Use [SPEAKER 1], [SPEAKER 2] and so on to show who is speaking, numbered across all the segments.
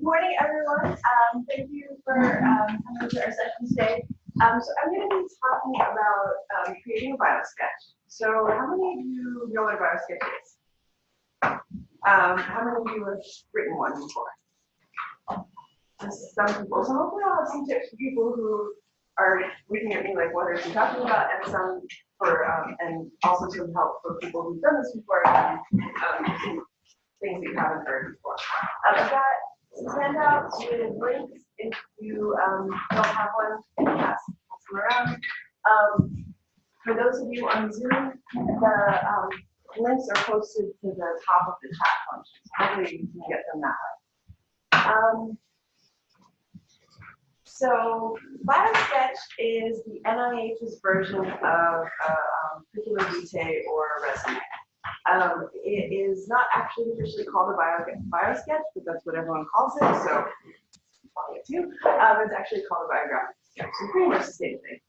[SPEAKER 1] morning, everyone. Thank you for coming to our session today. So I'm going to be talking about creating a Biosketch. So how many of you know what a Biosketch is? How many of you have written one before? Just some people. So hopefully I'll have some tips for people who are looking at me like, what are you talking about? And some for, and also some help for people who've done this before and things that you haven't heard before. I've got some handouts with links if you don't have one, and pass them around. For those of you on Zoom, the links are posted to the top of the chat function. So hopefully you can get them that way. So Biosketch is the NIH's version of a curriculum vitae or a resume. It is not actually officially called a Biosketch, but that's what everyone calls it, so I'm calling it too. It's actually called a biographic sketch, so pretty much the same thing.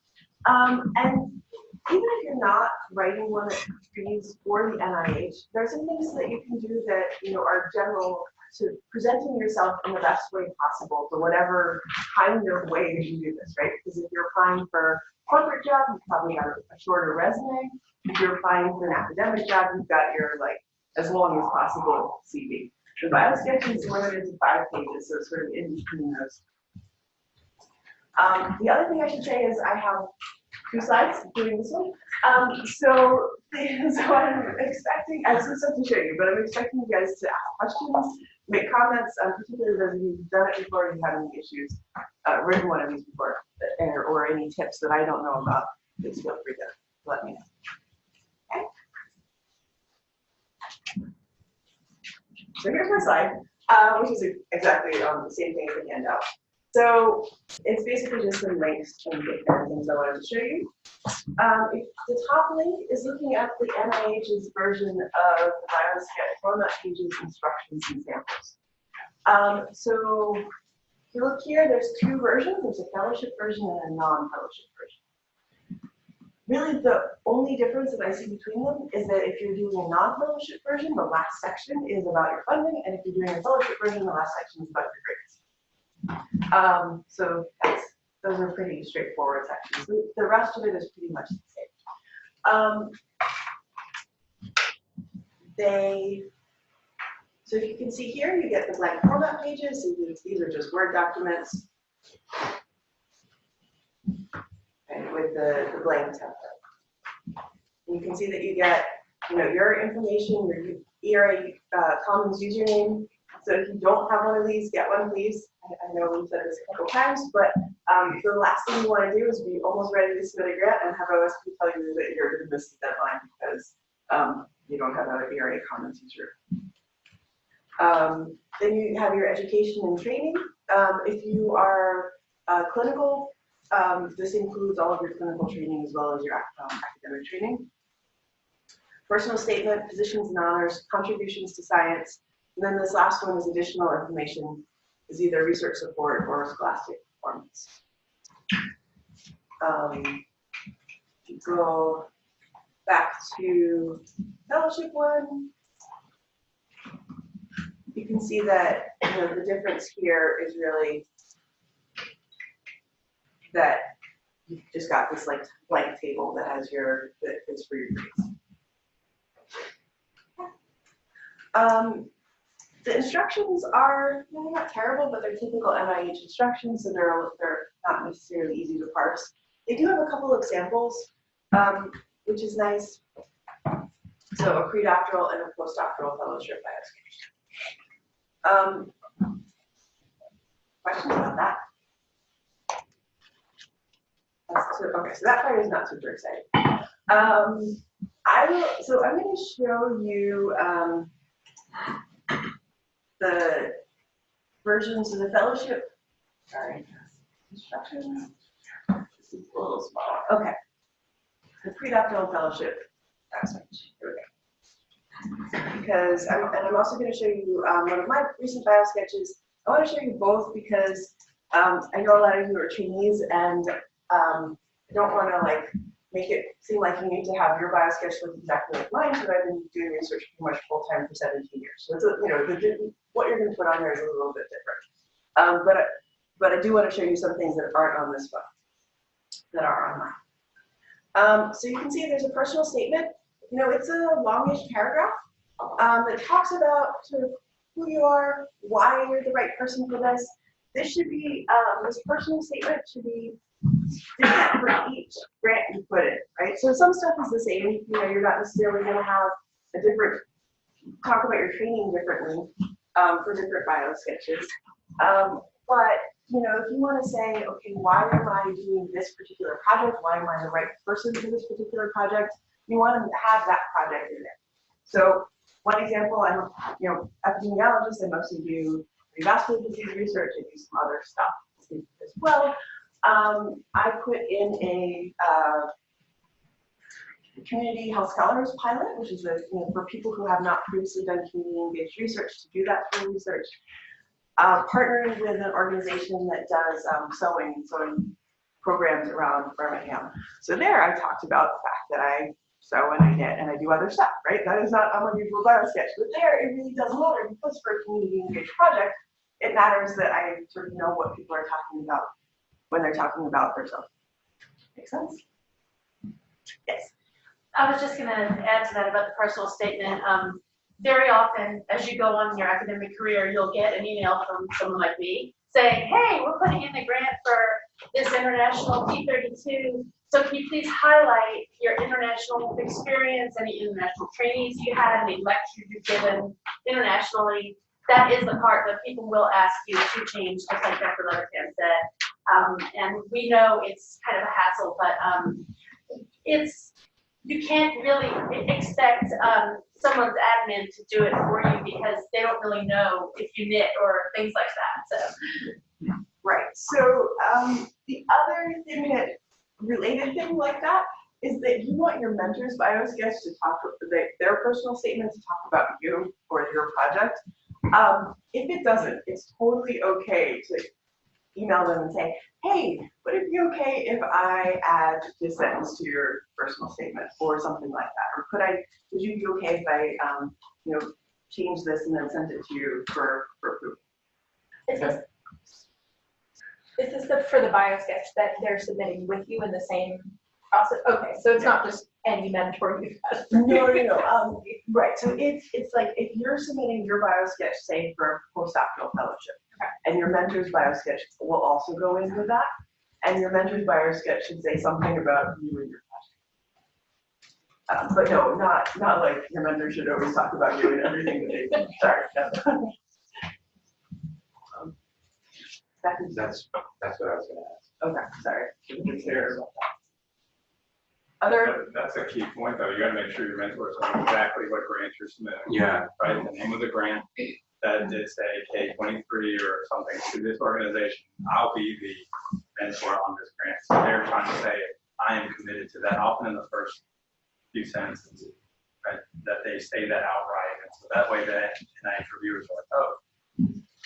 [SPEAKER 1] And even if you're not writing one that is for the NIH, there are some things that you can do that are general to presenting yourself in the best way possible for whatever kind of way that you do this, right? Because if you're applying for a corporate job, you probably have a shorter resume. If you're applying for an academic job, you've got your as long as possible CV. The Biosketch is limited to 5 pages, so it's sort of in between those. The other thing I should say is I have 2 slides, including this one. So I'm expecting, I have some stuff to show you, but I'm expecting you guys to ask questions, make comments, particularly those of you who've done it before and you have any issues, written one of these before, or any tips that I don't know about, please feel free to let me know. Okay. So here's my slide, which is exactly the same thing as the handout. So it's basically just some links and things I wanted to show you. The top link is looking at the NIH's version of the Biosketch format pages, instructions, and samples. So if you look here, there's 2 versions. There's a fellowship version and a non-fellowship version. Really, the only difference that I see between them is that if you're doing a non-fellowship version, the last section is about your funding, and if you're doing a fellowship version, the last section is about your grades. So those are pretty straightforward sections. The rest of it is pretty much the same. So if you can see here, you get the blank format pages. So these are just Word documents and with the blank template. And you can see that you get your information, your ERA Commons username. So if you don't have one of these, get one, please. I know we've said this a couple times, but the last thing you want to do is be almost ready to submit a grant and have OSP tell you that you're going to miss the deadline because you don't have an ERA Commons user. Then you have your education and training. If you are clinical, this includes all of your clinical training as well as your academic training. Personal statement, positions and honors, contributions to science. And then this last one is additional information, is either research support or scholastic performance. Go back to fellowship one. You can see that the difference here is really that you've just got this blank table that has that is for your grades. The instructions are not terrible, but they're typical NIH instructions, so they're not necessarily easy to parse. They do have a couple of examples, which is nice. So a predoctoral and a postdoctoral fellowship Biosketch. Questions about that? Okay, so that part is not super exciting. So I'm going to show you the versions of the fellowship. Sorry, instructions. This is a little smaller. Okay, the predoctoral fellowship. Here we go. Because I'm also going to show you one of my recent Biosketches. I want to show you both because I know a lot of you are trainees, and I don't want to make it seem like you need to have your Biosketch look exactly like mine, but I've been doing research pretty much full time for 17 years. So it's what you're going to put on there is a little bit different. But I do want to show you some things that aren't on this book, that are online. So you can see there's a personal statement. You know, it's a longish paragraph that talks about sort of who you are, why you're the right person for this. This should be, this personal statement should be different for each grant you put in, right? So some stuff is the same. You know, you're not necessarily going to have a different, talk about your training differently for different bio sketches. But, you know, if you want to say, okay, why am I doing this particular project? Why am I the right person for this particular project? You want to have that project in there. So one example, I'm, you know, epidemiologist, I mostly do vascular disease research. I do some other stuff as well. I put in a community health scholars pilot, which is for people who have not previously done community engaged research to do that for research. Partnering with an organization that does sewing programs around Birmingham. So there I talked about the fact that I sew and I knit and I do other stuff, right? That is not unusual Biosketch, but there it really doesn't matter because for a community engaged project, it matters that I sort of know what people are talking about when they're talking about their sewing. Make sense? Yes.
[SPEAKER 2] I was just going to add to that about the personal statement. Very often, as you go on in your academic career, you'll get an email from someone like me saying, hey, we're putting in a grant for this international P32. So can you please highlight your international experience, any international trainings you had, any lectures you've given internationally? That is the part that people will ask you to change, just like Dr. Levitan said. And we know it's kind of a hassle, but you can't really expect someone's admin to do it for you because they don't really know if you knit or things like that. So.
[SPEAKER 1] Right. So the other thing related thing like that is that you want your mentor's Biosketch to talk their personal statement to talk about you or your project. If it doesn't, it's totally okay to email them and say, hey, would it be okay if I add this sentence to your personal statement or something like that? Or would you be okay if I, change this and then send it to you for approval?
[SPEAKER 3] Is this for the Biosketch that they're submitting with you in the same process? Okay, so it's not just any mentor you've had.
[SPEAKER 1] No. Right. So it's like if you're submitting your Biosketch, say for postdoctoral fellowship, and your mentor's Biosketch will also go in with that, and your mentor's Biosketch should say something about you and your project. But no, not like your mentor should always talk about you and everything that they do. Sorry. No.
[SPEAKER 4] That's what I was going to ask.
[SPEAKER 1] Okay, sorry. Be clear about that.
[SPEAKER 5] That's a key point, though. You got to make sure your mentors know exactly what grant you're submitting.
[SPEAKER 4] Yeah.
[SPEAKER 5] Right. The name of the grant that did say K23 or something to this organization. I'll be the mentor on this grant. So they're trying to say, I am committed to that. Often in the first few sentences, right, that they say that outright, and so that way the NIH reviewers are like, oh,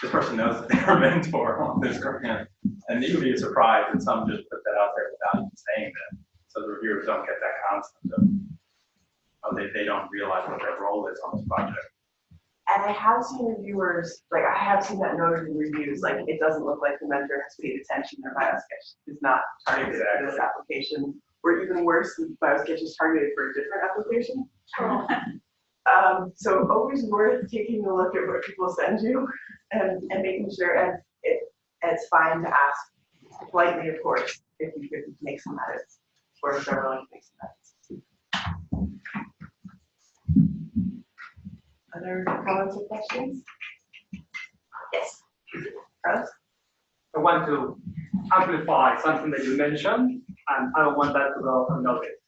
[SPEAKER 5] this person knows that they're a mentor on this grant, and you'd be surprised that some just put that out there without even saying that. So the reviewers don't get that concept of, they don't realize what their role is on this project.
[SPEAKER 1] And I have seen reviewers, like I have seen that noted in reviews, like it doesn't look like the mentor has paid attention. Their Biosketch is not targeted for this application, or even worse, the Biosketch is targeted for a different application. So always worth taking a look at what people send you and making sure, and it's fine to ask politely, of course, if you could make some edits, or if they're willing to make some edits. Other comments or questions? Yes. Carlos?
[SPEAKER 6] I want to amplify something that you mentioned, and I don't want that to go unnoticed.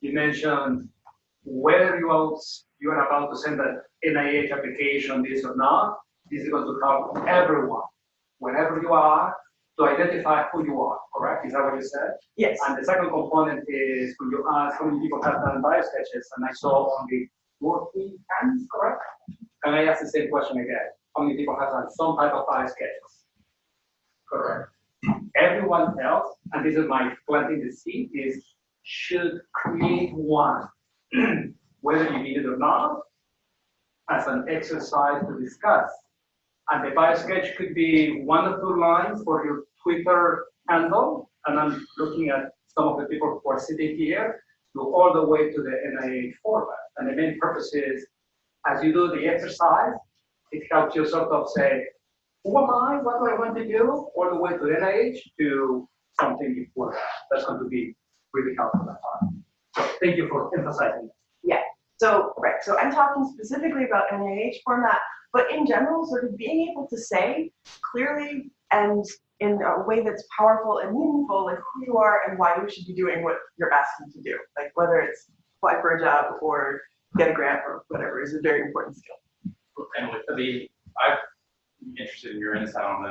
[SPEAKER 6] You mentioned whether you are about to send an NIH application, this or not, this is going to help everyone, wherever you are, to identify who you are, correct? Is that what you said?
[SPEAKER 1] Yes.
[SPEAKER 6] And the second component is when you ask how many people have done biosketches, and I saw only 40 hands, correct? Can I ask the same question again? How many people have done some type of biosketches? Correct. Everyone else, and this is my planting the seed, should create one, whether you need it or not, as an exercise to discuss And the Biosketch could be 1 or 2 lines for your Twitter handle, and I'm looking at some of the people who are sitting here, to all the way to the NIH format. And the main purpose is, as you do the exercise, it helps you sort of say, who am I? What do I want to do? All the way to NIH to something before that. That's going to be really helpful that time. So thank you for emphasizing that.
[SPEAKER 1] So, right, so I'm talking specifically about NIH format, but in general, sort of being able to say clearly and in a way that's powerful and meaningful, like who you are and why you should be doing what you're asking to do. Like whether it's apply for a job or get a grant or whatever is a very important skill.
[SPEAKER 5] And with I'm interested in your insight on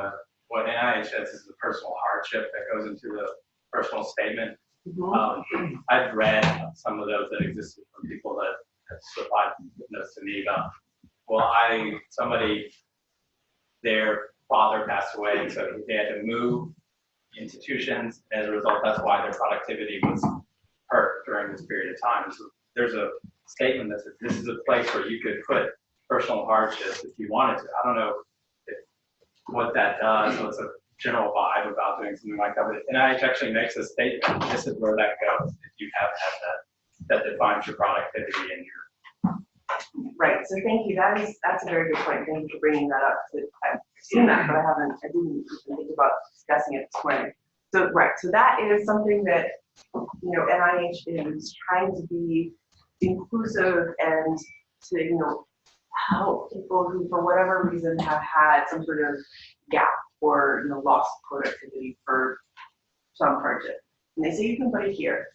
[SPEAKER 5] what NIH says is the personal hardship that goes into the personal statement. I've read some of those that existed from people that have supplied notes to me about, well, their father passed away, and so they had to move institutions. As a result, that's why their productivity was hurt during this period of time. So there's a statement that says this is a place where you could put personal hardships if you wanted to. I don't know what that does, what's a general vibe about doing something like that, but NIH actually makes a statement. This is where that goes if you haven't had that defines your productivity and your.
[SPEAKER 1] Right, so thank you. That's a very good point. Thank you for bringing that up. I've seen that, but I didn't even think about discussing it this morning. So right, so that is something that NIH is trying to be inclusive and to help people who, for whatever reason, have had some sort of gap or lost productivity for some hardship. And they say you can put it here.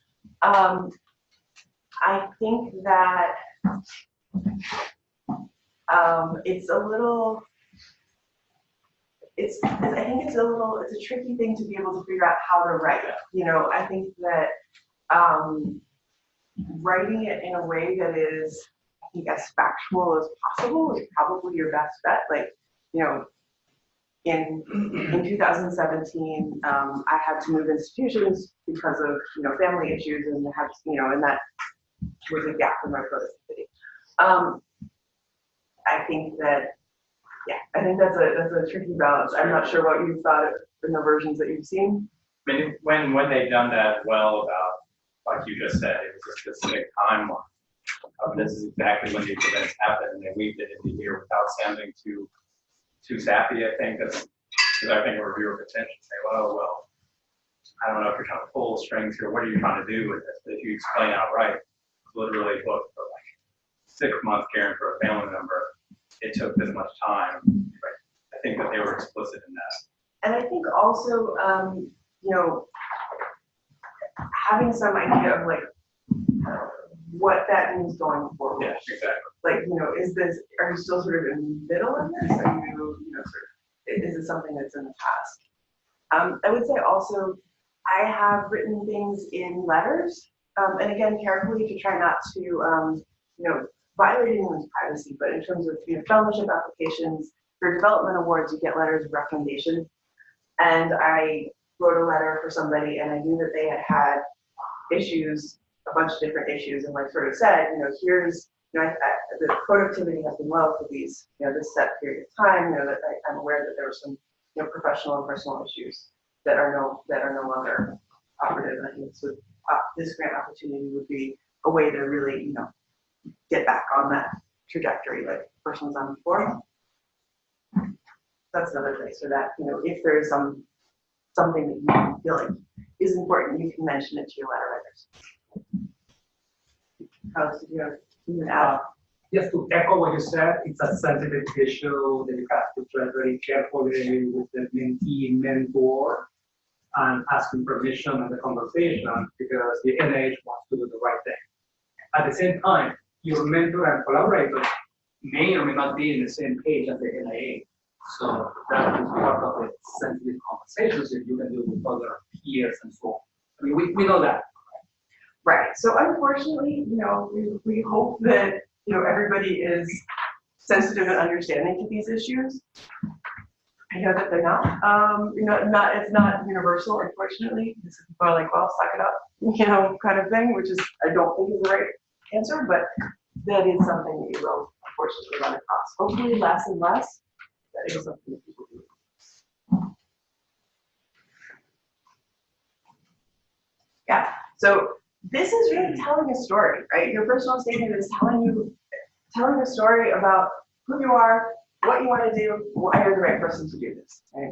[SPEAKER 1] I think that it's a tricky thing to be able to figure out how to write it. I think that writing it in a way that is, I think, as factual as possible is probably your best bet. Like, in 2017, I had to move institutions because of family issues, and and that was a gap in my productivity. I think that's a tricky balance. I'm not sure what you thought in the versions that you've seen.
[SPEAKER 5] I mean, when they've done that well about, like you just said, it was a specific timeline. This is exactly when these events happen, and they weaved it into here without sounding too sappy. I think because I think a reviewer could potentially say, well, I don't know if you're trying to pull strings here. What are you trying to do with this? But if you explain outright, literally booked for like 6 months caring for a family member, it took this much time. Right? I think that they were explicit in that.
[SPEAKER 1] And I think also, having some idea of like what that means going forward.
[SPEAKER 5] Yeah, exactly.
[SPEAKER 1] Like, are you still sort of in the middle of this? Are you, is it something that's in the past? I would say also, I have written things in letters, and again, carefully to try not to, violate anyone's privacy, but in terms of fellowship applications, for development awards, you get letters of recommendation. And I wrote a letter for somebody, and I knew that they had issues, a bunch of different issues, and like sort of said, here's, the productivity has been low for these, this set period of time. That I'm aware that there were some, professional and personal issues that are no longer operative. And I think this grant opportunity would be a way to really, get back on that trajectory like the person was on before. That's another place for that. If there is something that you feel like is important, you can mention it to your letter writers. Alex, did you have something to add?
[SPEAKER 6] Just to echo what you said, it's a sensitive issue that you have to tread very carefully with the mentee mentor and asking permission and the conversation, because the NIH wants to do the right thing. At the same time, your mentor and collaborators may or may not be in the same page as the NIH. So that is part of the sensitive conversations that you can do with other peers and so on. I mean, we know that.
[SPEAKER 1] Right. So unfortunately, we hope that everybody is sensitive and understanding to these issues. I know that they're not. It's not universal, unfortunately. People are like, well, suck it up, kind of thing, which is I don't think is the right answer, but that is something that you will unfortunately run across. Hopefully less and less. That is something that people do. Yeah, so this is really telling a story, right? Your personal statement is telling a story about who you are, what you want to do, why you're the right person to do this, right?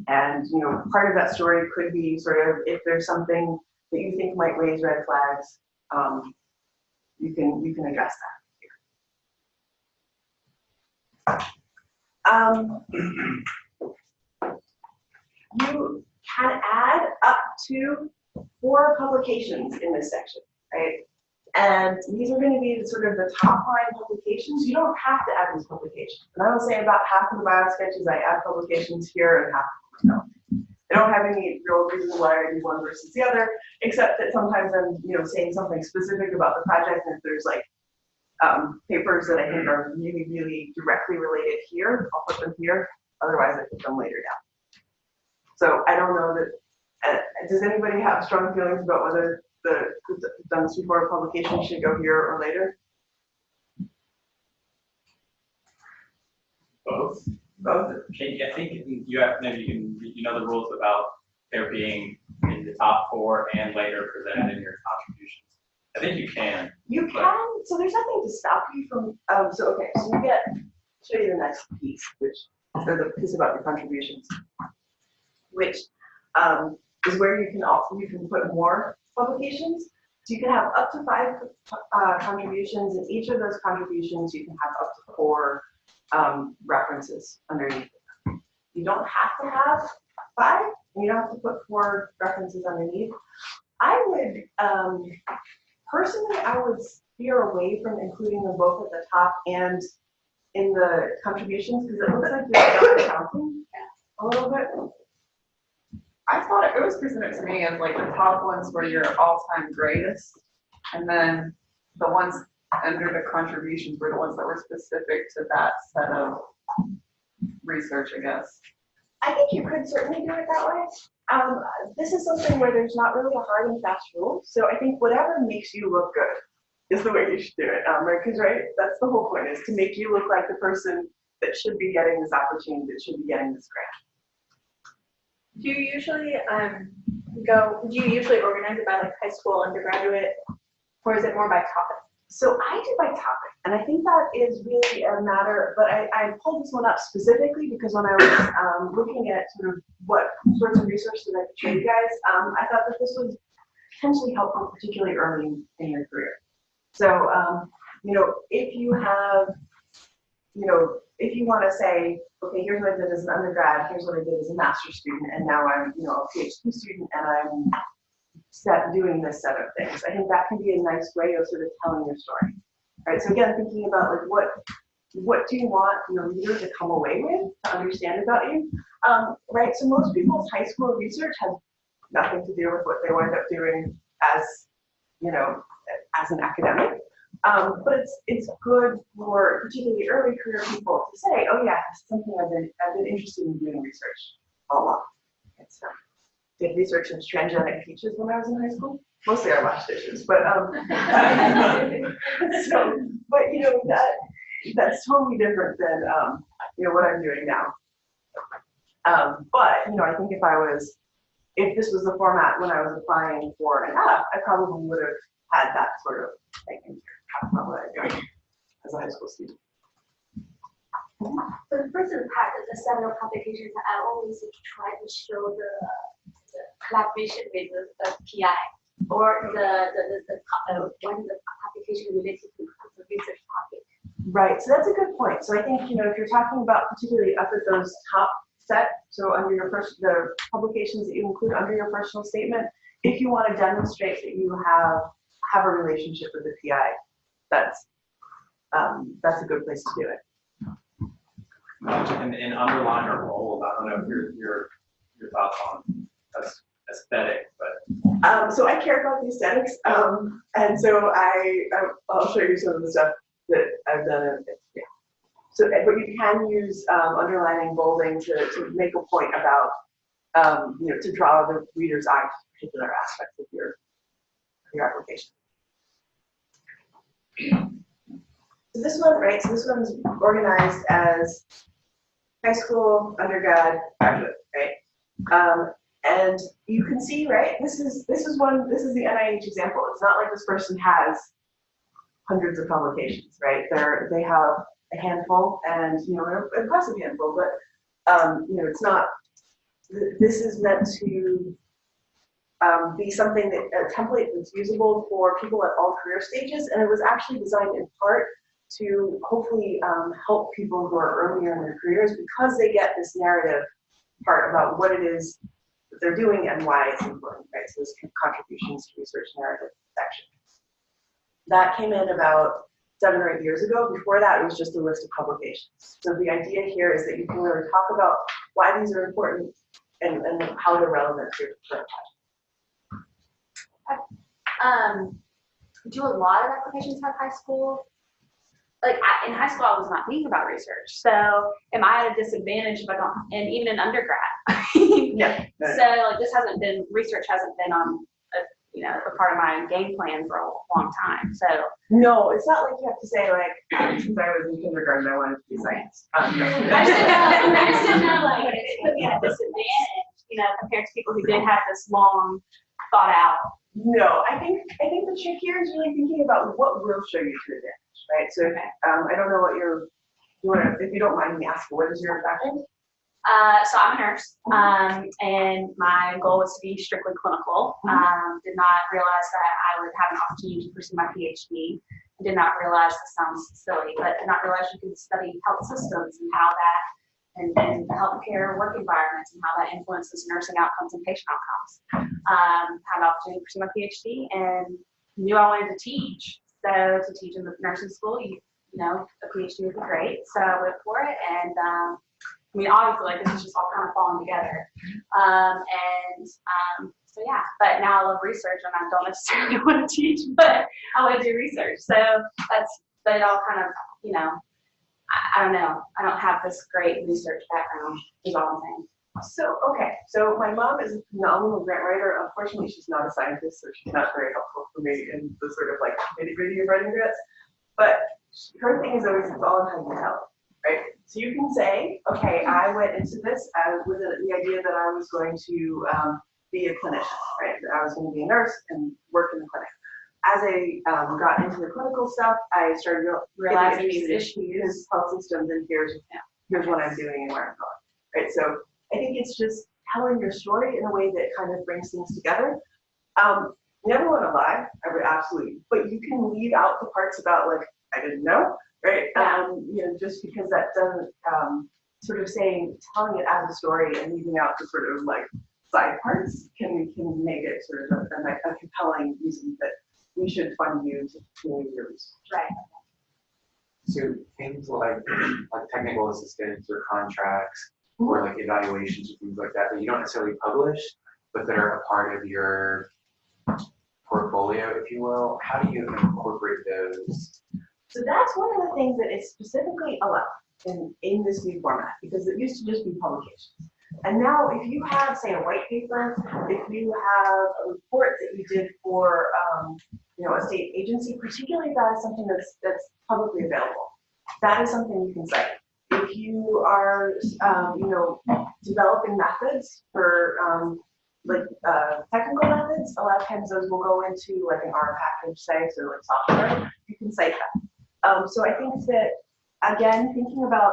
[SPEAKER 1] And you know, part of that story could be sort of if there's something that you think might raise red flags, you can address that. You can add up to 4 publications in this section, right? And these are going to be sort of the top line publications. You don't have to add these publications. And I will say about half of the biosketches I add publications here and half no. I don't have any real reason why I do one versus the other, except that sometimes I'm, you know, saying something specific about the project, and if there's like papers that I think are really, really directly related here, I'll put them here. Otherwise, I put them later down. So I don't know that. Does anybody have strong feelings about whether the done this before publication should go here or later?
[SPEAKER 5] Both.
[SPEAKER 1] Both.
[SPEAKER 5] I think you have, maybe you know the rules about there being in the top 4 and later presented in your contributions. I think you can.
[SPEAKER 1] You can. So there's nothing to stop you from. So okay. So you get. Show you the next piece, which is the piece about your contributions, which is where you can put more publications. So you can have up to 5 contributions, and each of those contributions you can have up to 4 references underneath it. You don't have to have 5, and you don't have to put 4 references underneath. I would, personally, I would steer away from including them both at the top and in the contributions, because it looks like you're not counting a little bit.
[SPEAKER 7] I thought it was presented to me as like the top ones were your all-time greatest, and then the ones under the contributions were the ones that were specific to that set of research, I guess.
[SPEAKER 1] I think you could certainly do it that way. This is something where there's not really a hard and fast rule, so I think whatever makes you look good is the way you should do it, right? Because that's the whole point, is to make you look like the person that should be getting this opportunity, that should be getting this grant.
[SPEAKER 3] Do you usually organize it by like high school, undergraduate, or is it more by topic?
[SPEAKER 1] So I do by topic, and I think that is really a matter, but I pulled this one up specifically because when I was looking at sort of what sorts of research that I could show you guys, I thought that this was potentially helpful, particularly early in your career. So, you know, if you have, you know, if you want to say, okay, here's what I did as an undergrad, here's what I did as a master's student, and now I'm, you know, a PhD student, and I'm doing this set of things. I think that can be a nice way of sort of telling your story. All right, so again, thinking about like what do you want your reader to come away with, to understand about you, right? So most people's high school research has nothing to do with what they wind up doing as, you know, as an academic. But it's good for particularly early career people to say, oh yeah, this is something I've been interested in doing research all along. Did research in transgenic peaches when I was in high school. Mostly I washed dishes, but but you know, that's totally different than you know, what I'm doing now. But you know, I think if this was the format when I was applying for an F, I probably would have had that sort of thing in here. That's not what I'm doing as a high school student.
[SPEAKER 8] For the first part of the several publications, I always try to show the collaboration with the PI or when the publication related to the research topic.
[SPEAKER 1] Right, so that's a good point. So I think, you know, if you're talking about particularly up at those top set, so under your the publications that you include under your personal statement, if you want to demonstrate that you have a relationship with the PI, that's a good place to do it.
[SPEAKER 5] And underline or bold, I don't know if your thoughts on aesthetic, but
[SPEAKER 1] so I care about the aesthetics, and so I'll show you some of the stuff that I've done. Yeah. So, but you can use underlining, bolding to make a point about, you know, to draw the reader's eye to particular aspects of your application. So this one, right? So this one's organized as high school, undergrad, graduate, right? And you can see, right, this is the NIH example. It's not like this person has hundreds of publications, right? They have a handful, and an impressive handful, but it's not. This is meant to be something that a template that's usable for people at all career stages, and it was actually designed in part to hopefully help people who are earlier in their careers, because they get this narrative part about what it is that they're doing and why it's important, right? So this contributions to research narrative section. That came in about 7 or 8 years ago. Before that, it was just a list of publications. So the idea here is that you can really talk about why these are important and how they're relevant to your current project.
[SPEAKER 9] Do a lot of applications have high school? Like in high school, I was not thinking about research. So am I at a disadvantage if I don't, and even in undergrad?
[SPEAKER 1] Yeah.
[SPEAKER 9] So like research hasn't been on a part of my game plan for a long time. So
[SPEAKER 1] No, it's not like you have to say since I was in kindergarten, I wanted to do science.
[SPEAKER 9] I just didn't know like if it put me at a disadvantage, compared to people who did have this long thought out.
[SPEAKER 1] No, I think the trick here is really thinking about what will show you to advantage, right? So I don't know what if you don't mind me asking, what is your background?
[SPEAKER 9] So I'm a nurse, and my goal was to be strictly clinical. Did not realize that I would have an opportunity to pursue my PhD. I did not realize, this sounds silly, but did not realize you could study health systems and how that, and healthcare work environments and how that influences nursing outcomes and patient outcomes. Had an opportunity to pursue my PhD and knew I wanted to teach. So to teach in the nursing school, a PhD would be great. So I went for it, and obviously, this is just all kind of falling together. So yeah, but now I love research, and I don't necessarily want to teach, but I want to do research. So but it all kind of, I don't know. I don't have this great research background, is all I'm saying.
[SPEAKER 1] So my mom is a phenomenal grant writer. Unfortunately, she's not a scientist, so she's not very helpful for me in the sort of nitty-gritty of writing grants. But her thing is always, it's all in how you tell it, right? So you can say, okay, I went into this with the idea that I was going to be a clinician, right? I was going to be a nurse and work in the clinic. As I got into the clinical stuff, I started realizing these issues, health systems, and here's what I'm doing and where I'm going, right? So I think it's just telling your story in a way that kind of brings things together. Never want to lie, I would absolutely, but you can leave out the parts about I didn't know, right? Just because that doesn't sort of telling it as a story and leaving out the sort of side parts can make it sort of a compelling reason that we should fund you to continue your research.
[SPEAKER 9] Right.
[SPEAKER 4] So things like technical assistance or contracts or evaluations or things like that you don't necessarily publish, but that are a part of your portfolio, if you will. How do you incorporate those?
[SPEAKER 1] So that's one of the things that is specifically allowed in this new format, because it used to just be publications. And now if you have, say, a white paper, if you have a report that you did for a state agency, particularly if that is something that's publicly available, that is something you can cite. If you are developing methods for technical methods, a lot of times those will go into an R package, say, so software, you can cite that. So I think that, again, thinking about,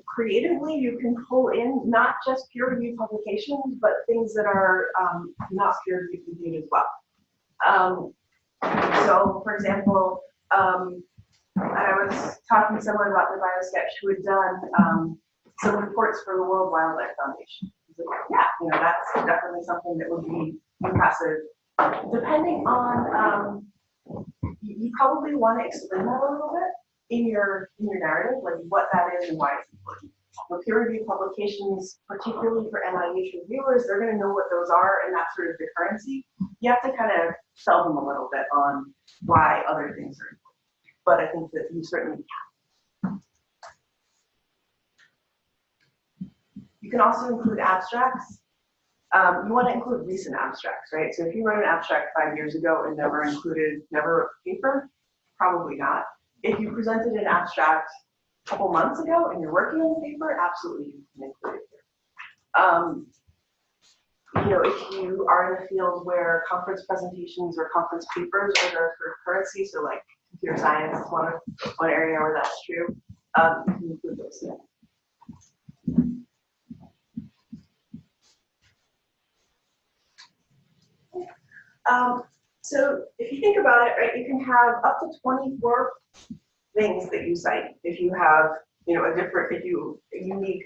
[SPEAKER 1] creatively, you can pull in not just peer-reviewed publications, but things that are not peer-reviewed as well. So, for example, I was talking to someone about the Biosketch who had done some reports for the World Wildlife Foundation. That's definitely something that would be impressive. Depending on, you probably want to explain that a little bit in your narrative, what that is and why it's important. Peer-reviewed publications, particularly for NIH reviewers, they're going to know what those are, and that's sort of the currency. You have to kind of sell them a little bit on why other things are important. But I think that you certainly can. You can also include abstracts. You want to include recent abstracts, right? So if you wrote an abstract 5 years ago and never wrote a paper, probably not. If you presented an abstract couple months ago and you're working on the paper, absolutely you can include it here. You know, if you are in a field where conference presentations or conference papers are their sort of currency, so like computer science is one area where that's true, you can include those in. So if you think about it, right, you can have up to 24 things that you cite. If you have, you know, unique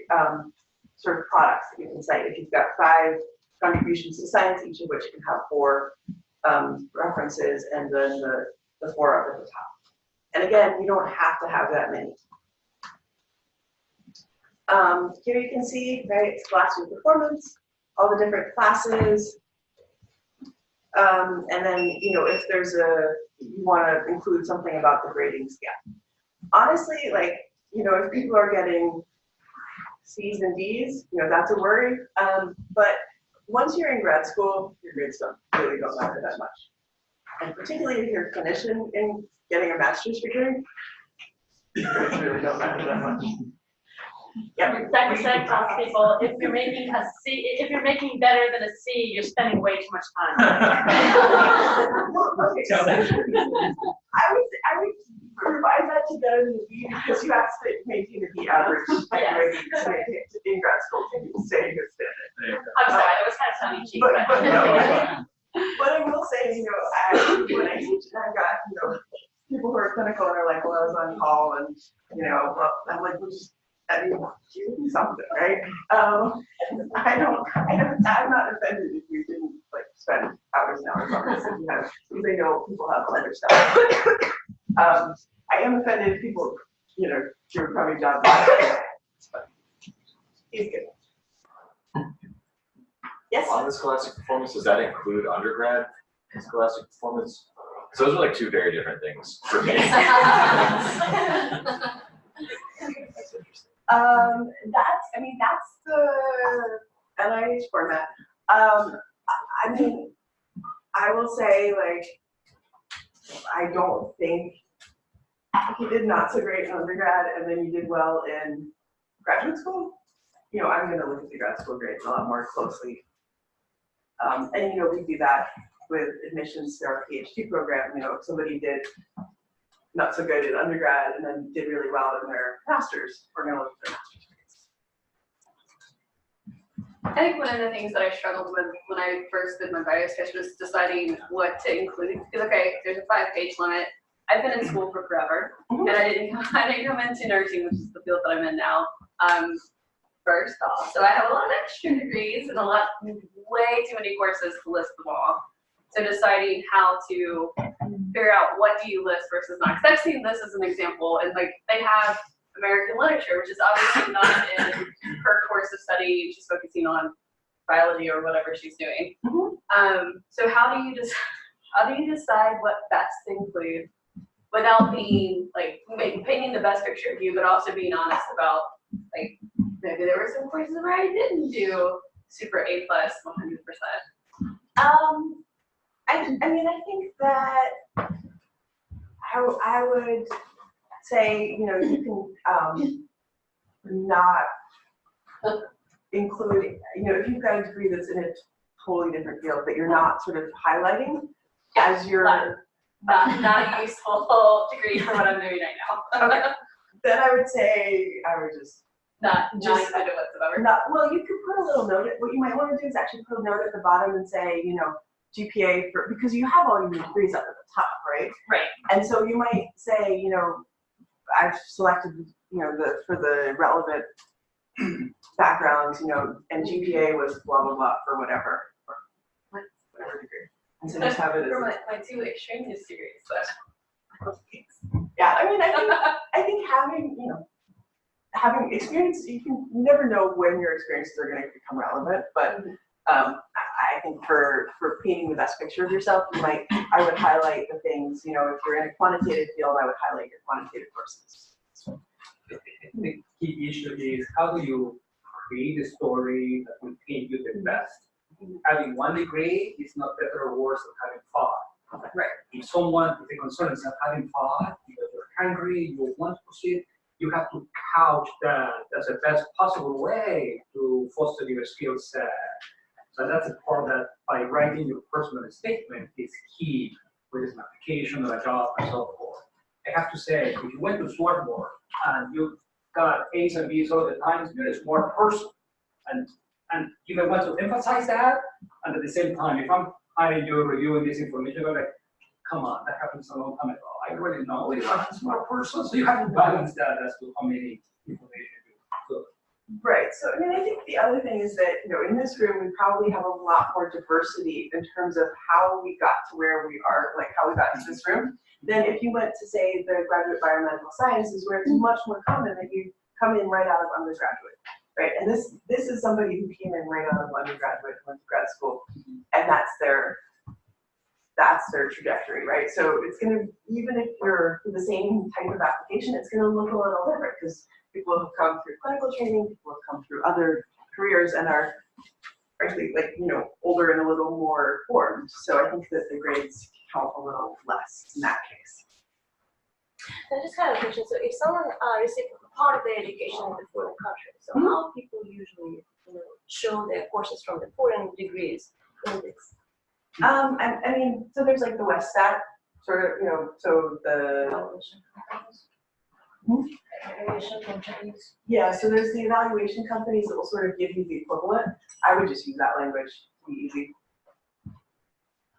[SPEAKER 1] sort of products that you can cite. If you've got 5 contributions to science, each of which can have 4 references, and then the 4 up at the top. And again, you don't have to have that many. Here you can see, right, scholastic performance, all the different classes. And then, you know, if there's you want to include something about the grading scale. Honestly, like, you know, if people are getting C's and D's, you know, that's a worry. But once you're in grad school, your grades really don't matter that much. And particularly if you're a clinician in getting a master's degree, your grades really don't matter that much.
[SPEAKER 2] Yep. Dr. Seth tells people, if you're making a C, if you're making better than a C, you're spending way too much time.
[SPEAKER 1] Well, okay, so I would revise that to better than a B, because you have to maintain a B average in grad school to stay in good standing.
[SPEAKER 2] I'm sorry, that was kind of tongue in cheek.
[SPEAKER 1] But I will say, you know, when I teach, and I've got, you know, people who are clinical and are like, well, I was on call, and, you know, well, I'm like, well, just, I mean, do something, right? I'm not offended if you didn't like spend hours and hours on this, because they know people have other stuff. I am offended if people, you know, do a crummy job. But he's good. Yes.
[SPEAKER 10] On the scholastic performance, does that include undergrad scholastic performance? So those are like 2 very different things for me. That's interesting.
[SPEAKER 1] That's the NIH format. I mean, I will say, like, I don't think if you did not so great in undergrad and then you did well in graduate school, you know, I'm going to look at the grad school grades a lot more closely. And, you know, we do that with admissions to our PhD program. You know, if somebody did not so good in undergrad and then did really well in their master's, we're going to look at their master's grades.
[SPEAKER 7] I think one of the things that I struggled with when I first did my Biosketch was deciding what to include. Because, okay, there's a 5-page limit. I've been in school for forever, and I didn't come into nursing, which is the field that I'm in now, first off. So I have a lot of extra degrees and way too many courses to list them all. So deciding how to figure out what do you list versus not. Because I've seen this as an example, and like they have American literature, which is obviously not in her course of study. She's focusing on biology or whatever she's doing. So how do you decide what best to include without being like painting the best picture of you, but also being honest about like maybe there were some courses where I didn't do super A+, 100%.
[SPEAKER 1] I mean, I think that I would say, you know, you can not include, you know, if you've got a degree that's in a totally different field that you're not sort of highlighting as your
[SPEAKER 2] not a useful degree for what I'm doing right now.
[SPEAKER 1] Okay. Then I would say I would just
[SPEAKER 2] not include it whatsoever.
[SPEAKER 1] Well, you could put a little note. What you might want to do is actually put a note at the bottom and say, you know, GPA because you have all your degrees up at the top, right?
[SPEAKER 2] Right.
[SPEAKER 1] And so you might say, you know, I've selected, you know, for the relevant backgrounds, you know, and GPA was blah blah blah for whatever degree. And so just have it as
[SPEAKER 7] For my 2 extraneous degrees, but
[SPEAKER 1] yeah. I mean, I think having experience, you never know when your experiences are going to become relevant, but I think for painting the best picture of yourself, I would highlight the things, you know, if you're in a quantitative field, I would highlight your quantitative courses.
[SPEAKER 6] The key issue is how do you create a story that will paint you the best? Having 1 degree is not better or worse than having 5.
[SPEAKER 7] right.
[SPEAKER 6] If someone, if the concern is not having 5, because you're hungry, you want to proceed, you have to couch that as the best possible way to foster your skill set. So that's a part that by writing your personal statement is key, whether it's an application or a job and so forth. I have to say, if you went to Swartboard and you got A's and B's all the time, you're a smart person. And you may want to emphasize that, and at the same time, if I'm hiring you reviewing this information, you're like, come on, that happened a long time ago. I already know you're a smart person, so you have to balance that as to how many information you could.
[SPEAKER 1] Right, so I mean, I think the other thing is that, in this room, we probably have a lot more diversity in terms of how we got to where we are, like how we got into this room, than if you went to, say, the graduate biomedical sciences, where it's much more common that you come in right out of undergraduate, right? And this is somebody who came in right out of undergraduate, went to grad school, and that's their trajectory, right? So it's going to, even if you're the same type of application, it's going to look a little different because people have come through clinical training, people have come through other careers and are frankly, older and a little more formed. So I think that the grades count a little less in that case.
[SPEAKER 8] I just had a question. So if someone received part of their education in the foreign country, so how people usually show their courses from the foreign degrees in this?
[SPEAKER 1] I mean, so there's like the WestStat sort of, so the yeah, so there's the evaluation companies that will sort of give you the equivalent. I would just use that language to be easy.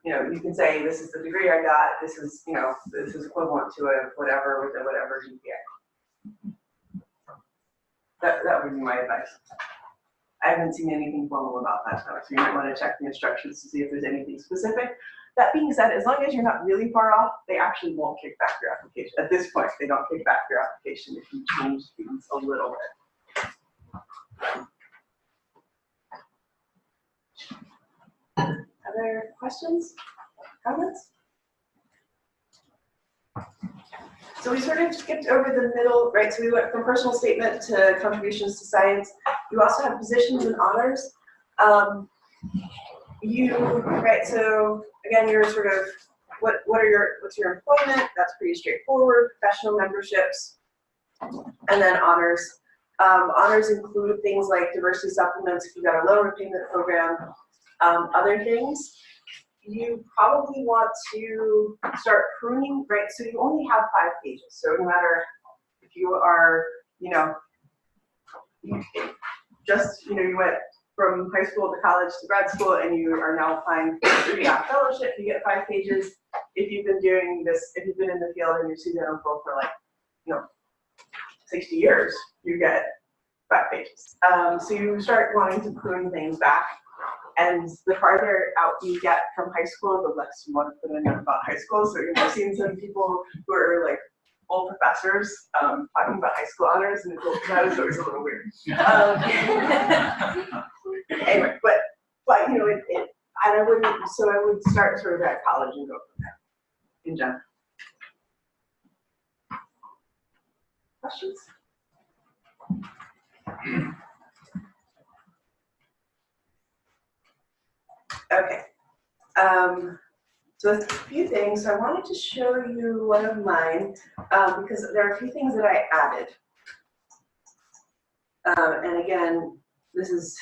[SPEAKER 1] You can say this is the degree I got. This is this is equivalent to a whatever with a whatever GPA. That would be my advice. I haven't seen anything formal about that though, so you might want to check the instructions to see if there's anything specific. That being said, as long as you're not really far off, they actually won't kick back your application. At this point, they don't kick back your application if you change things a little bit. Other questions, comments? So we sort of skipped over the middle, right? So we went from personal statement to contributions to science. You also have positions and honors. Right, so again, you're sort of, what's your employment? That's pretty straightforward. Professional memberships, and then honors. Honors include things like diversity supplements if you've got a loan repayment program. Other things, you probably want to start pruning, right? So you only have 5 pages. So no matter if you are, you went from high school to college to grad school and you are now applying for your fellowship, you get 5 pages. If you've been doing this, if you've been in the field and you're CZO for like, 60 years, you get 5 pages. So you start wanting to prune things back. And the farther out you get from high school, the less you want to put in about high school. So you're seeing some people who are like full professors talking about high school honors, and that is always a little weird. Anyway, but I would start sort of at college and go from there in general. Questions? Okay. So a few things. So I wanted to show you one of mine because there are a few things that I added. And again, this is,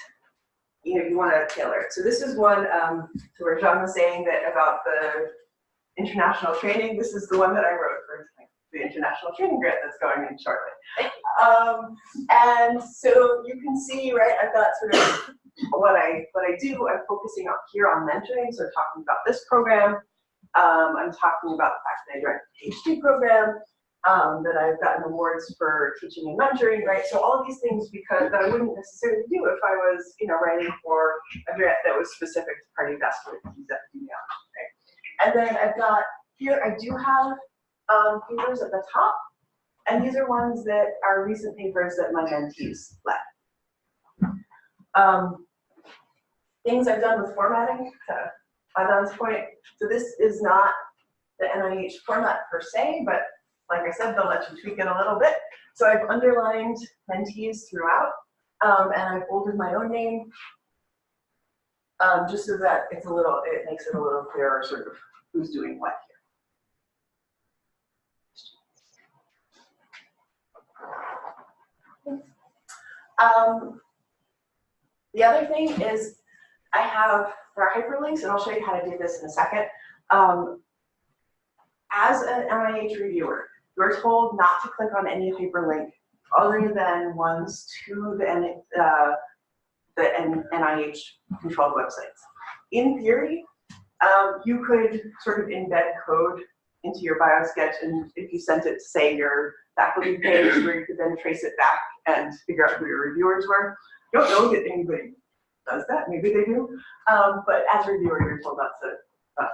[SPEAKER 1] you want to tailor it. So this is one, so where John was saying that about the international training. This is the one that I wrote for the international training grant that's going in shortly. And so you can see, right, I've got sort of what I do. I'm focusing up here on mentoring, so talking about this program. I'm talking about the fact that I direct a PhD program, that I've gotten awards for teaching and mentoring, right? So all of these things that I wouldn't necessarily do if I was, writing for a grant that was specific to cardiovascular disease epidemiology, right? And then I've got here, I do have papers at the top, and these are ones that are recent papers that my mentees led. Things I've done with formatting, to Adam's point. So this is not the NIH format per se, but like I said, they'll let you tweak it a little bit. So I've underlined mentees throughout, and I've bolded my own name, just so that it makes it a little clearer sort of who's doing what here. The other thing is there are hyperlinks, and I'll show you how to do this in a second. As an NIH reviewer, you're told not to click on any hyperlink other than ones to the NIH controlled websites. In theory, you could sort of embed code into your Biosketch, and if you sent it to, say, your faculty page, where you could then trace it back and figure out who your reviewers were. You don't know that anybody does that. Maybe they do. But as a reviewer, you're told not to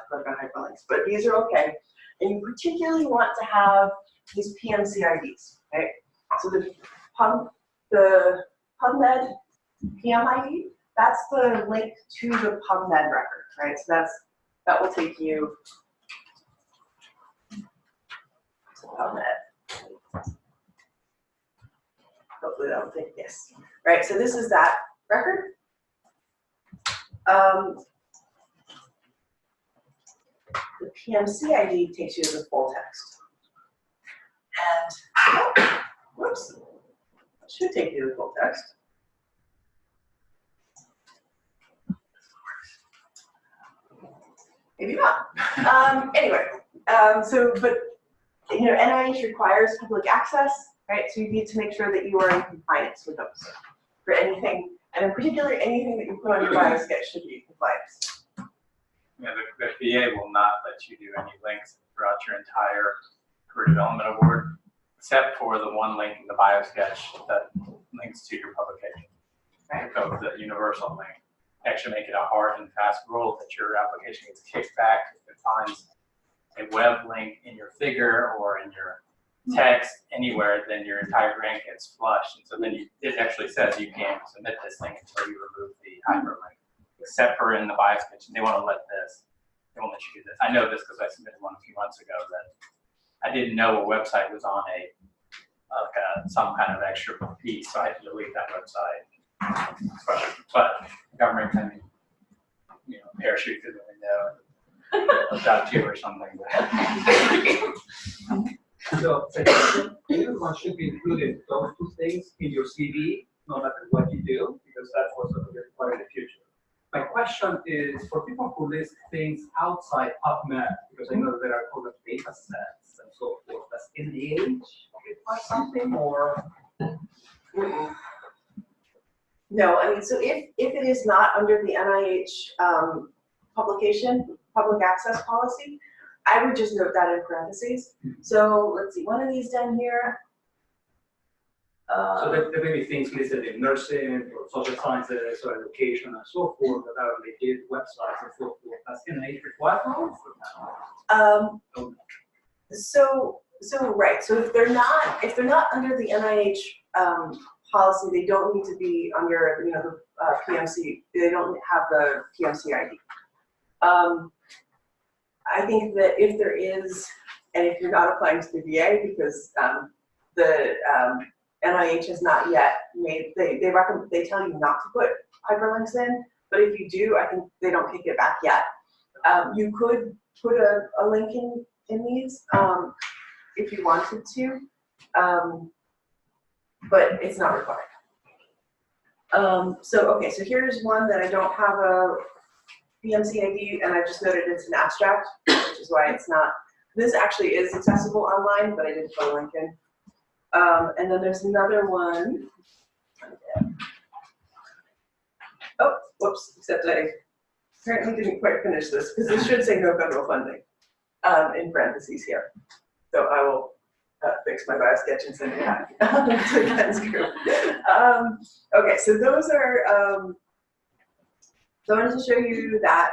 [SPEAKER 1] click on hyperlinks. But these are okay. And you particularly want to have these PMC IDs, right? So the PubMed PM ID, that's the link to the PubMed record, right? So that will take you to PubMed. Hopefully that will take, yes. Right, so this is that record. The PMC ID takes you to the full text. And, whoops, it should take you to the full text. Maybe not. Anyway, but NIH requires public access, right? So you need to make sure that you are in compliance with those for anything, and in particular, anything that you put on your Biosketch should be in compliance.
[SPEAKER 5] Yeah, the VA will not let you do any links throughout your entire career development award, except for the one link in the Biosketch that links to your publication. Right. So the universal link. Actually make it a hard and fast rule that your application gets kicked back if it finds a web link in your figure or in your text anywhere, then your entire grant gets flushed. And so then it actually says you can't submit this thing until you remove the hyperlink. Except for in the Biosketch, they won't let you do this. I know this because I submitted one a few months ago that I didn't know a website was on some kind of extra piece, so I had to delete that website. But the government can, parachute through the window and adopt you or something.
[SPEAKER 11] So everyone should be including those two things in your CV, no matter what you do, because that's what's going to be required in the future. My question is for people who list things outside PubMed, because I know that there are other data sets and so forth. Does NIH require something or?
[SPEAKER 1] No, I mean, so if it is not under the NIH public access policy, I would just note that in parentheses. So let's see, one of these down here.
[SPEAKER 11] So there may be things listed in nursing or social sciences or education and so forth that are legit websites and so forth. Does NIH require those?
[SPEAKER 1] So right. So if they're not under the NIH policy, they don't need to be under the PMC. They don't have the PMC ID. I think that if there is, and if you're not applying to the VA because the NIH has not yet made, they tell you not to put hyperlinks in, but if you do, I think they don't kick it back yet. You could put a link in these if you wanted to, but it's not required. So here's one that I don't have a PMC ID, and I just noted it's an abstract, which is why it's not. This actually is accessible online, but I didn't put a link in. And then there's another one. Oh, whoops, except I apparently didn't quite finish this, because this should say no federal funding in parentheses here. So I will fix my Biosketch and send it back to Ken's group. Okay, so those are, so I wanted to show you that,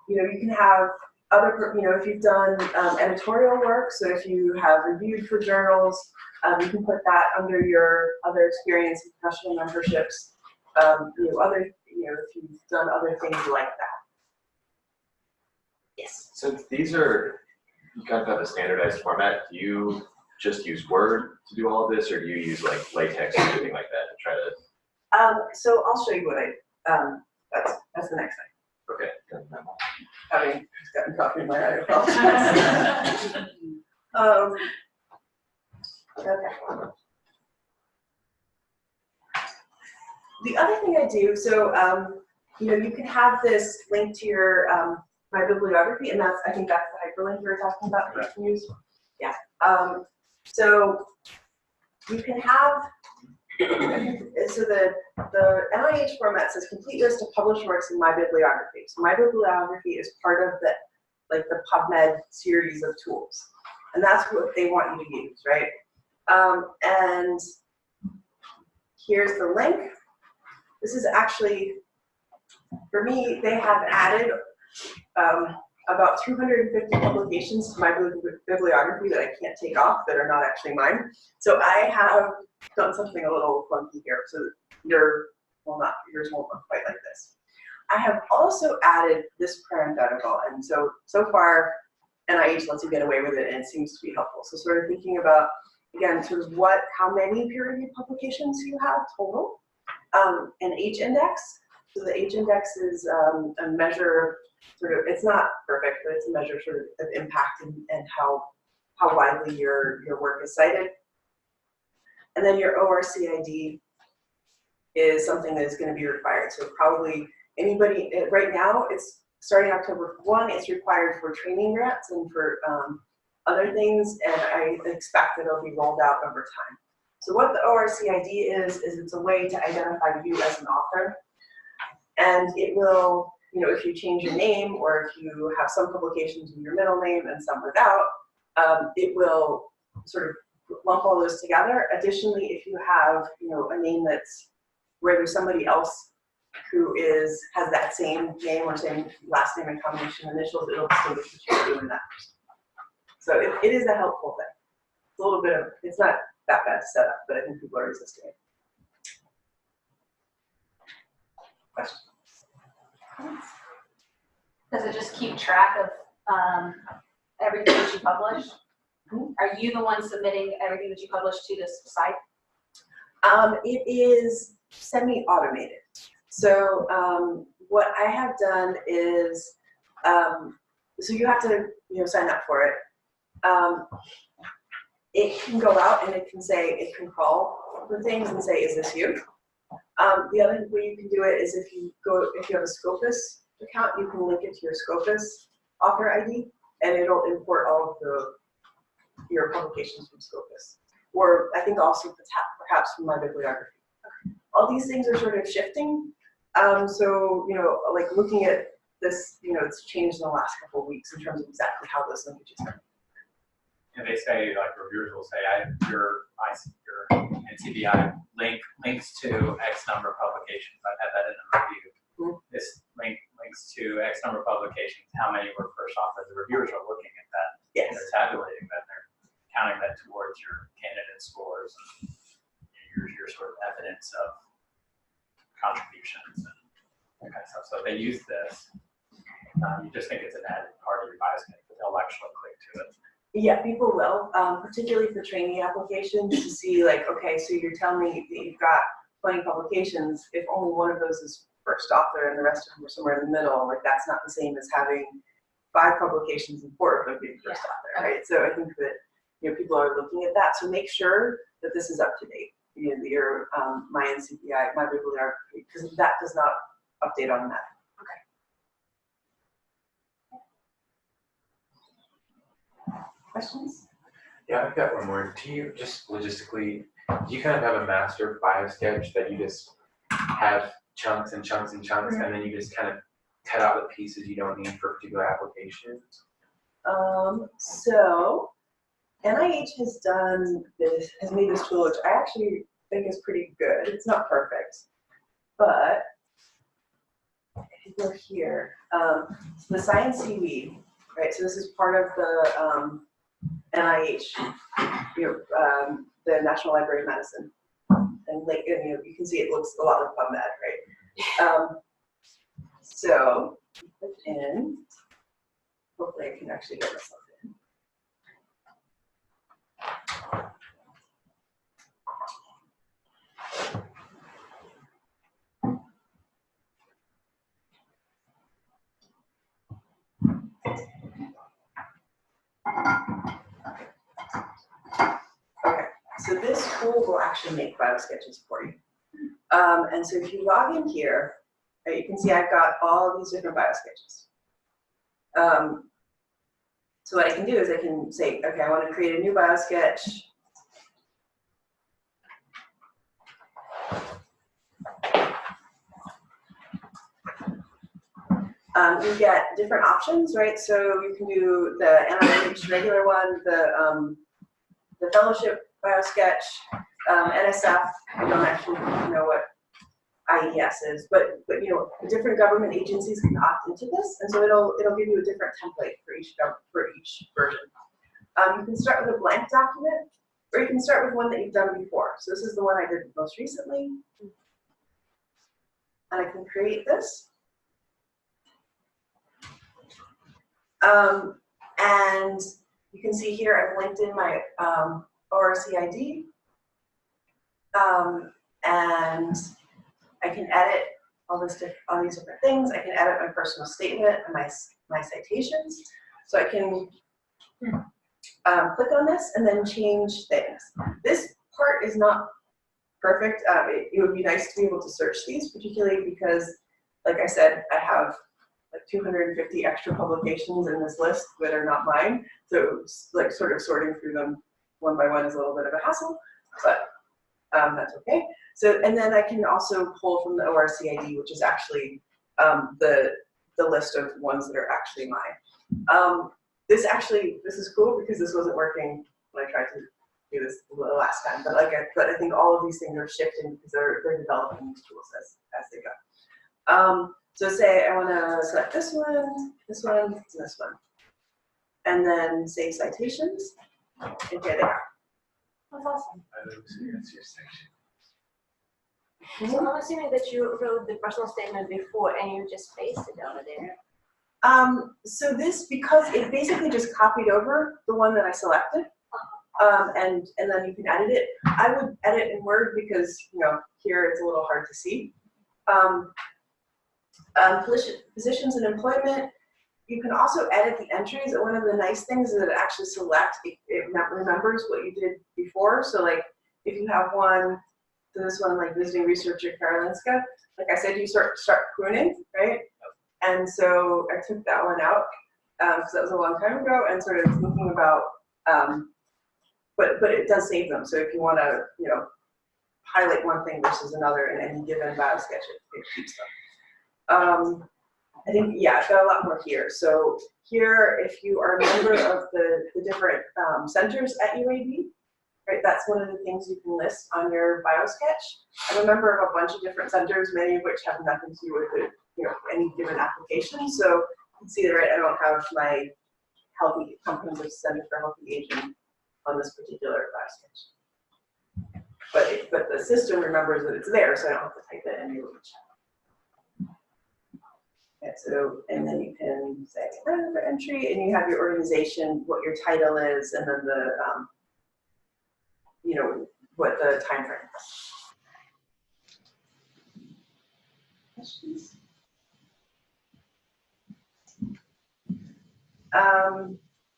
[SPEAKER 1] you can have other, if you've done editorial work, so if you have reviewed for journals, you can put that under your other experience and professional memberships, if you've done other things like that. Yes.
[SPEAKER 10] So these are, you kind of have a standardized format. Do you just use Word to do all of this, or do you use like LaTeX or anything like that to try to?
[SPEAKER 1] So I'll show you what that's the next thing.
[SPEAKER 10] Okay.
[SPEAKER 1] Having just gotten coffee in my eye, I apologize. Okay. The other thing I do, so, you can have this link to your, my bibliography, and I think that's the hyperlink you were talking about that you can use. Yeah. So you can have, so the NIH format says complete list of published works in my bibliography. So my bibliography is part of the PubMed series of tools. And that's what they want you to use, right? And here's the link. This is actually, for me, they have added about 250 publications to my bibliography that I can't take off that are not actually mine. So I have done something a little funky here. So yours won't look quite like this. I have also added this parenthetical, and so far NIH lets you get away with it, and it seems to be helpful. So sort of thinking about, again, sort of how many peer-reviewed publications you have total, an H-index. So the H-index is a measure, sort of, it's not perfect, but it's a measure sort of impact and how widely your work is cited. And then your ORCID is something that is going to be required. So probably anybody, right now, it's starting October 1, it's required for training grants and for other things, and I expect that it'll be rolled out over time. So what the ORCID is it's a way to identify you as an author. And it will, if you change your name or if you have some publications with your middle name and some without, it will sort of lump all those together. Additionally, if you have, a name that's where there's somebody else who has that same name or same last name and combination initials, it'll distinguish between you and that person. So it is a helpful thing. It's a little bit of, it's not that bad to set up, but I think people are resisting it. Questions?
[SPEAKER 9] Does it just keep track of everything that you publish? Are you the one submitting everything that you publish to this site?
[SPEAKER 1] It is semi-automated. So what I have done is, so you have to sign up for it. It can go out and it can call for things and say, is this you? The other way you can do it is if you have a Scopus account, you can link it to your Scopus author ID, and it'll import all of your publications from Scopus. Or I think also perhaps from my bibliography. All these things are sort of shifting. So, like looking at this, it's changed in the last couple of weeks in terms of exactly how those linkages are.
[SPEAKER 5] And they say, like reviewers will say, your NCBI links to X number of publications. I've had that in a review. Mm-hmm. This links to X number of publications. How many were first authors? The reviewers are looking at that.
[SPEAKER 1] Yes.
[SPEAKER 5] And they're tabulating that. They're counting that towards your candidate scores and your sort of evidence of contributions and that kind of stuff. So if they use this, you just think it's an added part of your Biosketch, but they'll actually click to it.
[SPEAKER 1] Yeah, people will, particularly for trainee applications, to see like, okay, so you're telling me that you've got 20 publications. If only one of those is first author and the rest of them are somewhere in the middle, like that's not the same as having 5 publications and 4 of them being first author, right? So I think that people are looking at that. So make sure that this is up to date. Your my NCBI, my bibliography, because that does not update on that. Okay. Questions?
[SPEAKER 4] Yeah, I've got one more. Do you just logistically, do you kind of have a master Biosketch that you just have chunks and chunks and chunks, and then you just kind of cut out the pieces you don't need for particular applications?
[SPEAKER 1] So NIH has made this tool, which I actually think is pretty good. It's not perfect, but if you go here, so the Science CV, right? So this is part of the NIH, the National Library of Medicine, and like you can see it looks a lot like PubMed, right? So put in. Hopefully, I can actually get myself in. Okay, so this tool will actually make biosketches for you. And so if you log in here, right, you can see I've got all these different biosketches. So what I can do is I can say, okay, I want to create a new biosketch. You get different options, right? So you can do the NIH regular one, the fellowship biosketch, NSF. I don't actually know what IES is, but you know, different government agencies can opt into this, and so it'll give you a different template for each version. You can start with a blank document, or you can start with one that you've done before. So this is the one I did most recently, and I can create this. And you can see here I've linked in my ORC ID, and I can edit all these different things. I can edit my personal statement and my citations. So I can click on this and then change things. This part is not perfect. It would be nice to be able to search these, particularly because, like I said, I have like 250 extra publications in this list that are not mine. So like sort of sorting through them one by one is a little bit of a hassle, but that's okay. So, and then I can also pull from the ORCID, which is actually the list of ones that are actually mine. This is cool because this wasn't working when I tried to do this the last time. But I think all of these things are shifting because they're developing these tools as they go. So say I want to select this one, this one, and this one, and then say citations, and here they are.
[SPEAKER 8] That's awesome.
[SPEAKER 10] That's your section.
[SPEAKER 8] So I'm assuming that you wrote the personal statement before and you just pasted it over there.
[SPEAKER 1] So this, because it basically just copied over the one that I selected, and then you can edit it. I would edit in Word because, you know, here it's a little hard to see. Positions and employment, you can also edit the entries. One of the nice things is that it actually selects, it remembers what you did before. So like if you have one, this one like visiting researcher Karolinska, like I said, you start pruning, right? And so I took that one out because that was a long time ago, and sort of thinking about, but it does save them. So if you want to, you know, highlight one thing versus another in any given biosketch, it keeps them. I think, yeah, I've got a lot more here. So here, if you are a member of the different centers at UAB, right, that's one of the things you can list on your biosketch. I'm a member of a bunch of different centers, many of which have nothing to do with the, you know, any given application. So you can see that, right, I don't have my Healthy Comprehensive Center for Healthy Aging on this particular biosketch. But the system remembers that it's there, so I don't have to type it in anyway. Okay, so, and then you can say for entry, and you have your organization, what your title is, and then the, you know, what the time frame is. Questions?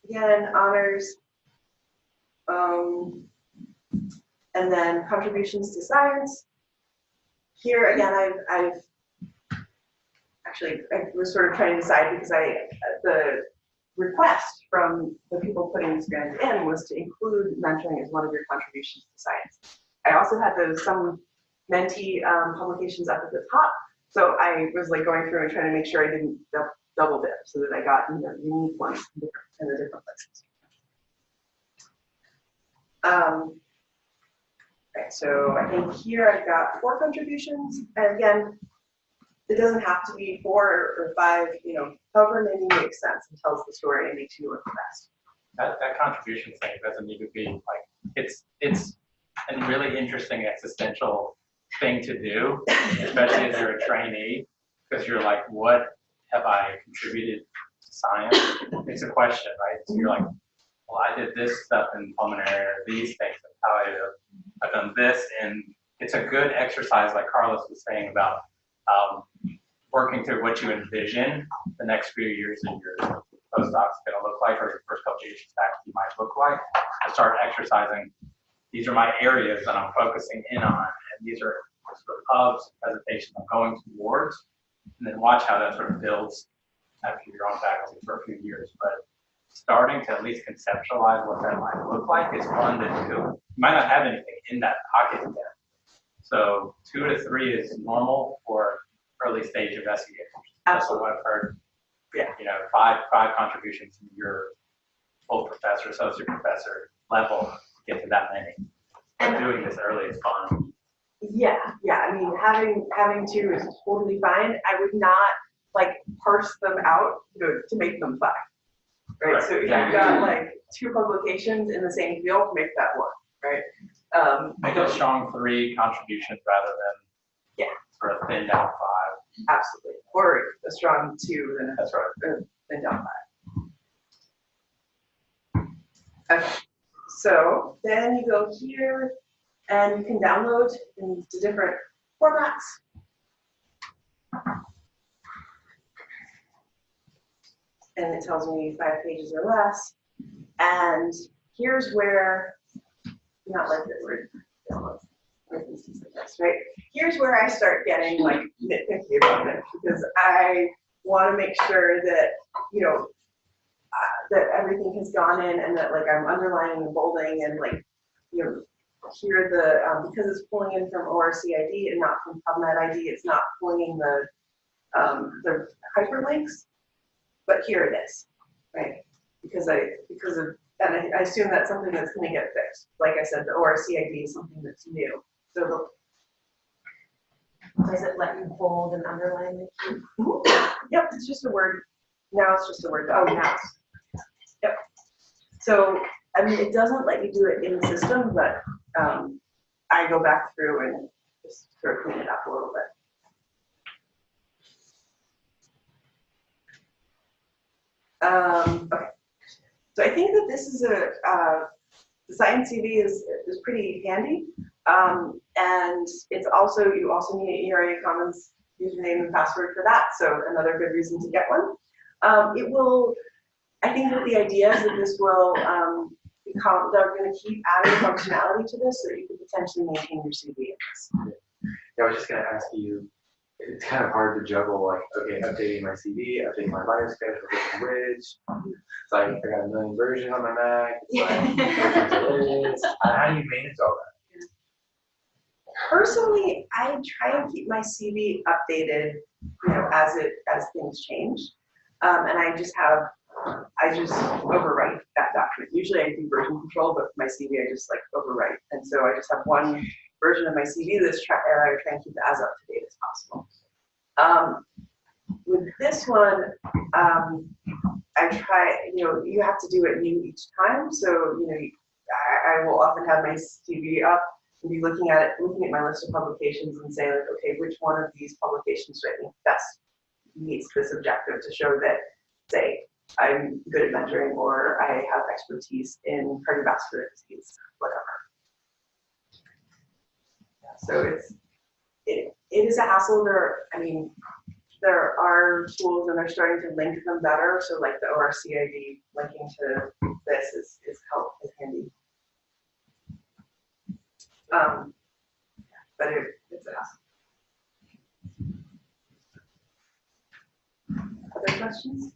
[SPEAKER 1] Again, honors, and then contributions to science. Here again, I was sort of trying to decide because the request from the people putting this grant in was to include mentoring as one of your contributions to science. I also had some mentee publications up at the top, so I was like going through and trying to make sure I didn't double dip, so that I got, you know, unique ones in the different places. Okay, so I think here I've got 4 contributions, and again, it doesn't have to be 4 or 5, you know, however many makes sense and tells the story and makes you look the best.
[SPEAKER 5] That contribution thing doesn't need to be like, it's a really interesting existential thing to do, especially if you're a trainee, because you're like, what have I contributed to science? It's a question, right? So you're like, well, I did this stuff in pulmonary, or these things in palliative, I've done this, and it's a good exercise, like Carlos was saying about working through what you envision the next few years in your postdoc's going to look like, or your first couple of years of faculty might look like. I start exercising, these are my areas that I'm focusing in on, and these are sort of hubs, presentation I'm going towards, and then watch how that sort of builds after you're on faculty for a few years. But starting to at least conceptualize what that might look like is fun to do. You might not have anything in that pocket yet. So 2 to 3 is normal for early stage investigators. That's what I've heard.
[SPEAKER 1] Yeah.
[SPEAKER 5] You know, five contributions in your full professor, associate professor level to get to that many. But doing this early is fun.
[SPEAKER 1] Yeah, I mean, having 2 is totally fine. I would not like parse them out, you know, to make them 5. Right? So if you've got like 2 publications in the same field, make that 1, right?
[SPEAKER 5] Make it a strong 3 contributions rather than sort of thin down 5.
[SPEAKER 1] Absolutely. Or a strong 2 than
[SPEAKER 5] That's right.
[SPEAKER 1] than down 5. Okay. So then you go here and you can download into different formats. And it tells me 5 pages or less. And here's where, not like this word, for instance like this, right? Here's where I start getting like nitpicky about it, because I want to make sure that, you know, that everything has gone in and that like I'm underlining and bolding and like, you know, here the, because it's pulling in from ORCID and not from PubMed ID, it's not pulling in the hyperlinks, but here it is, right? Because and I assume that's something that's going to get fixed. Like I said, the ORCID is something that's new. So
[SPEAKER 8] Does it let you bold and underline it?
[SPEAKER 1] yep, it's just a word. Now it's just a word. Oh, now. Yep. So, I mean, it doesn't let you do it in the system, but I go back through and just sort of clean it up a little bit. Okay. So I think that this is the Science CV is pretty handy. And it's also, you also need an ERA Commons username and password for that. So another good reason to get one. It will, I think that the idea is that this will become, they're going to keep adding functionality to this so that you can potentially maintain your CV in this.
[SPEAKER 4] Yeah, I was just gonna ask you, it's kind of hard to juggle, like, okay, updating my CV, updating my Biosketch, updating Which. It's like, I got a million versions on my Mac. It's like, how do you manage all that?
[SPEAKER 1] Personally, I try and keep my CV updated, you know, as things change. And I just overwrite that document. Usually I do version control, but my CV I just like overwrite. And so I just have one version of my CV and I try and keep it as up to date as possible. With this one, I try, you know, you have to do it new each time. So, you know, I will often have my CV up and be looking at my list of publications and say like, okay, which one of these publications do I think best meets this objective to show that, say, I'm good at mentoring or I have expertise in cardiovascular disease, whatever. So it is a hassle. There are tools and they're starting to link them better. So like the ORCID linking to this is handy. But it's a hassle. Other questions?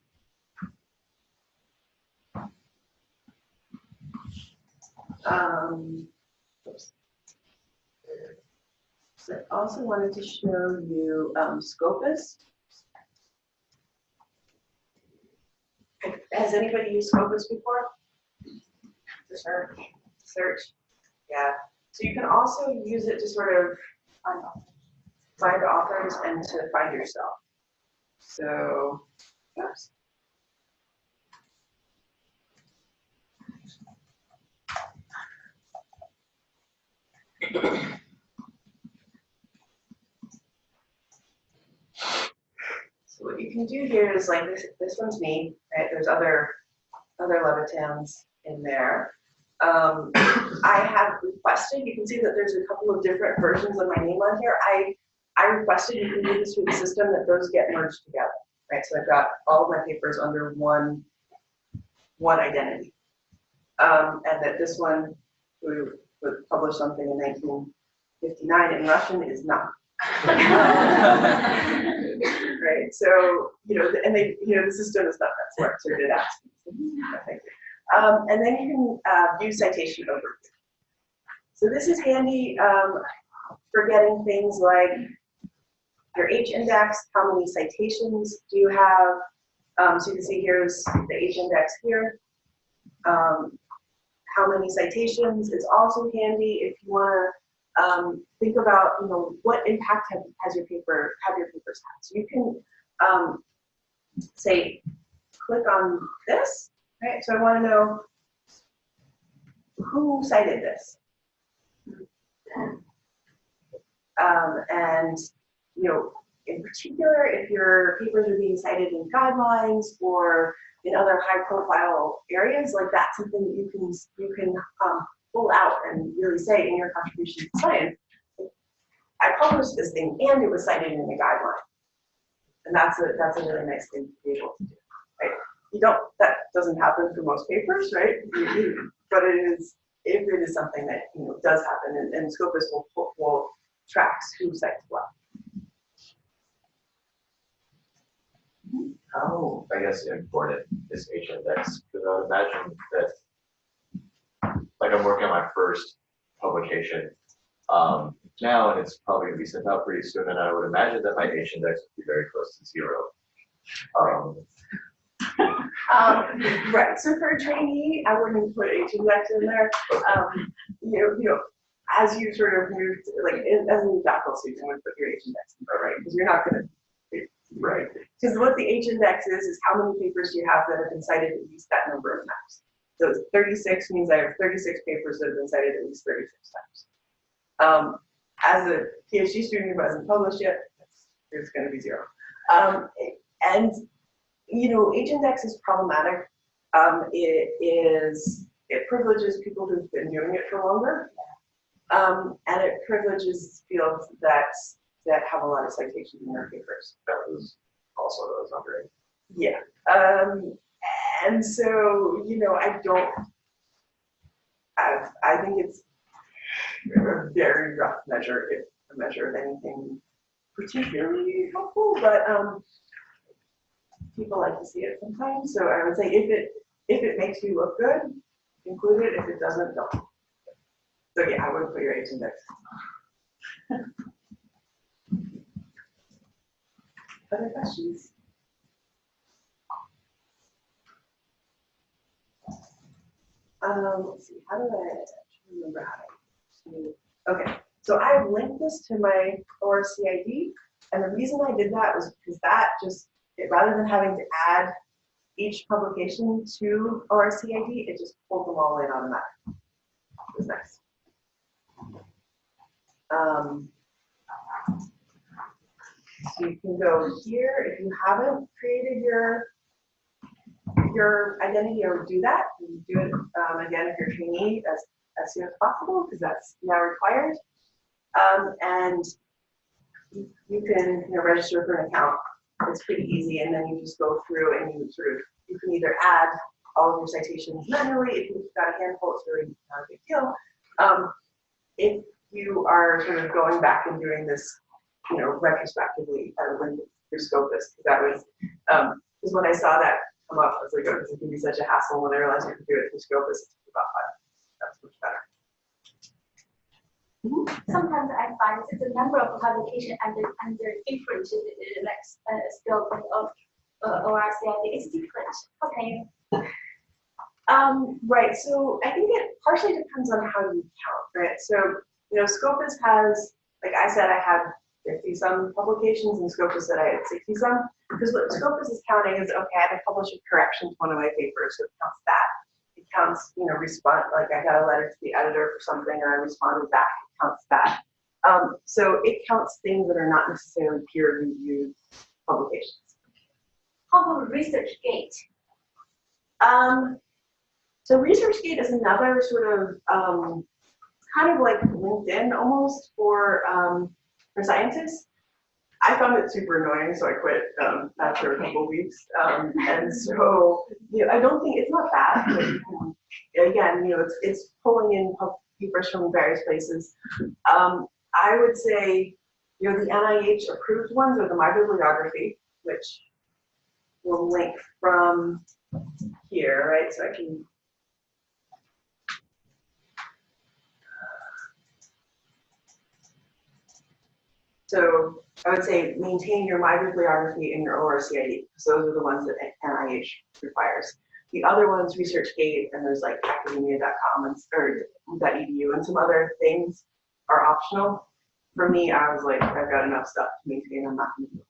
[SPEAKER 1] Oops. So I also wanted to show you Scopus. Has anybody used Scopus before? Search. Yeah. So you can also use it to sort of find authors and to find yourself. So, oops. So what you can do here is like this one's me, right? There's other Levitans in there. I have requested, you can see that there's a couple of different versions of my name on here. I requested you can do this through the system that those get merged together, right? So I've got all of my papers under one identity. And that this one, who would publish something in 1959 in Russian, is not. Right, so, and they, the system is not that smart, so it did ask me. Thank you. And then you can view citation overview. So this is handy for getting things like your H-index, how many citations do you have? So you can see here's the H-index here. How many citations is also handy if you want to think about, what impact have your papers had. So you can say, click on this, right? So I want to know who cited this. And, in particular, if your papers are being cited in guidelines or in other high-profile areas, like that's something that you can pull out and really say in your contribution to science, I published this thing and it was cited in the guideline, and that's a really nice thing to be able to do. Right? That doesn't happen for most papers, right? But it is, if it is something that does happen, and Scopus will track who cites what.
[SPEAKER 10] How, I guess, important is H-index? Because I would imagine that, like, I'm working on my first publication now, and it's probably going to be sent out pretty soon, and I would imagine that my H-index would be very close to 0.
[SPEAKER 1] Right. So for a trainee, I wouldn't put H-index in there. As you sort of move, as a new faculty, you would put your H-index in there, right? Because you're not going to. Right. Because what the H-index is how many papers do you have that have been cited at least that number of times. So 36 means I have 36 papers that have been cited at least 36 times. As a PhD student who hasn't published yet, it's going to be 0. And H-index is problematic. It privileges people who've been doing it for longer, and it privileges fields that have a lot of citations in their papers.
[SPEAKER 10] That was also what I was wondering.
[SPEAKER 1] Yeah. And so, I think it's a very rough measure, if a measure of anything particularly helpful, but people like to see it sometimes. So I would say if it makes you look good, include it. If it doesn't, don't. So yeah, I wouldn't put your H-index. Other questions? Let's see, how do I remember how to, okay, so I've linked this to my ORCID, and the reason I did that was because that rather than having to add each publication to ORCID, it just pulled them all in automatically. It was nice. So you can go here if you haven't created your identity, or do that. You do it again if you're a trainee as soon as possible, because that's now required. And you can register for an account. It's pretty easy, and then you just go through and you can either add all of your citations manually. If you've got a handful, it's really not a big deal. If you are sort of going back and doing this, retrospectively, I would link it through Scopus, because that was, because when I saw that come up, I was like, oh, this is going to be such a hassle. When I realized you could do it through Scopus, it took about 5 minutes. That's much better.
[SPEAKER 8] Sometimes I find the number of publications under different scope of ORCID is different. Okay.
[SPEAKER 1] Right. So I think it partially depends on how you count, right? So Scopus has, like I said, I had 50-some publications, and Scopus said I had 60-some. Because what Scopus is counting is, okay, I had to publish a correction to one of my papers, so it counts that. It counts, respond, like I got a letter to the editor for something and I responded back, it counts that. So it counts things that are not necessarily peer-reviewed publications.
[SPEAKER 8] How about ResearchGate?
[SPEAKER 1] So ResearchGate is another sort of kind of like LinkedIn almost for scientists. I found it super annoying, so I quit after a couple weeks. And so, I don't think it's not bad. But you can, again, it's pulling in papers from various places. I would say, The NIH approved ones are the My Bibliography, which will link from here, right? So I can. So I would say maintain your My Bibliography and your ORCID, because those are the ones that NIH requires. The other ones, ResearchGate, and there's like academia.com or .edu, and some other things are optional. For me, I was like, I've got enough stuff to maintain, I'm not going to do this.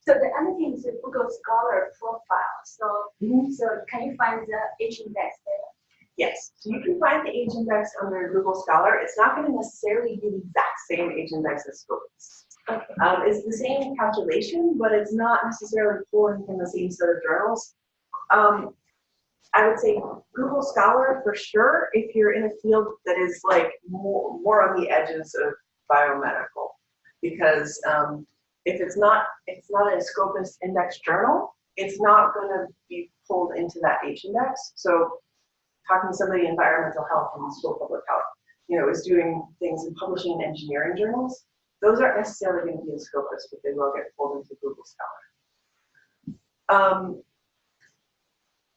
[SPEAKER 8] So the other thing is the Google Scholar profile. So, so can you find the H index there?
[SPEAKER 1] Yes, so you can find the H index under Google Scholar. It's not going to necessarily be the exact same H index as Scopus.
[SPEAKER 8] Okay.
[SPEAKER 1] It's the same calculation, but it's not necessarily pulling from the same set of journals. I would say Google Scholar for sure if you're in a field that is like more on the edges of biomedical, because if it's not a Scopus index journal, it's not going to be pulled into that H index. So talking to somebody in environmental health and school public health, is doing things in publishing and engineering journals. Those aren't necessarily going to be in Scopus, but they will get pulled into Google Scholar.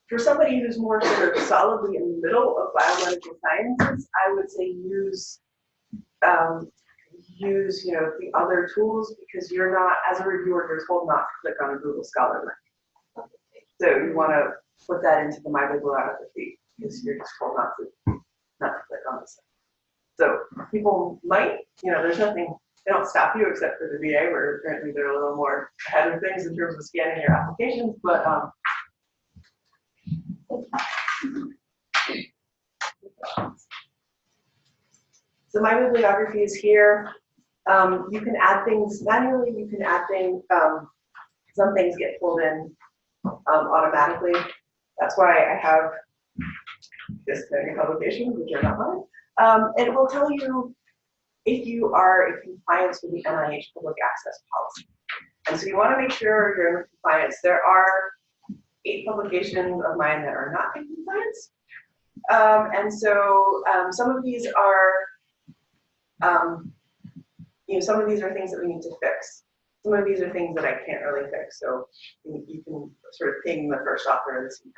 [SPEAKER 1] For somebody who's more sort of solidly in the middle of biomedical sciences, I would say use the other tools, because you're not, as a reviewer, you're told not to click on a Google Scholar link. So you want to put that into the My Bibliography, because you're just told not to click on this. So people might, there's nothing, they don't stop you except for the VA, where apparently they're a little more ahead of things in terms of scanning your applications, but so My Bibliography is here. You can add things manually, you can add things, some things get pulled in automatically. That's why I have this many publications, which are not mine. It will tell you if you are in compliance with the NIH public access policy. And so you want to make sure you're in compliance. There are 8 publications of mine that are not in compliance. And so some of these are, some of these are things that we need to fix. Some of these are things that I can't really fix. So you can sort of ping the first author of this email.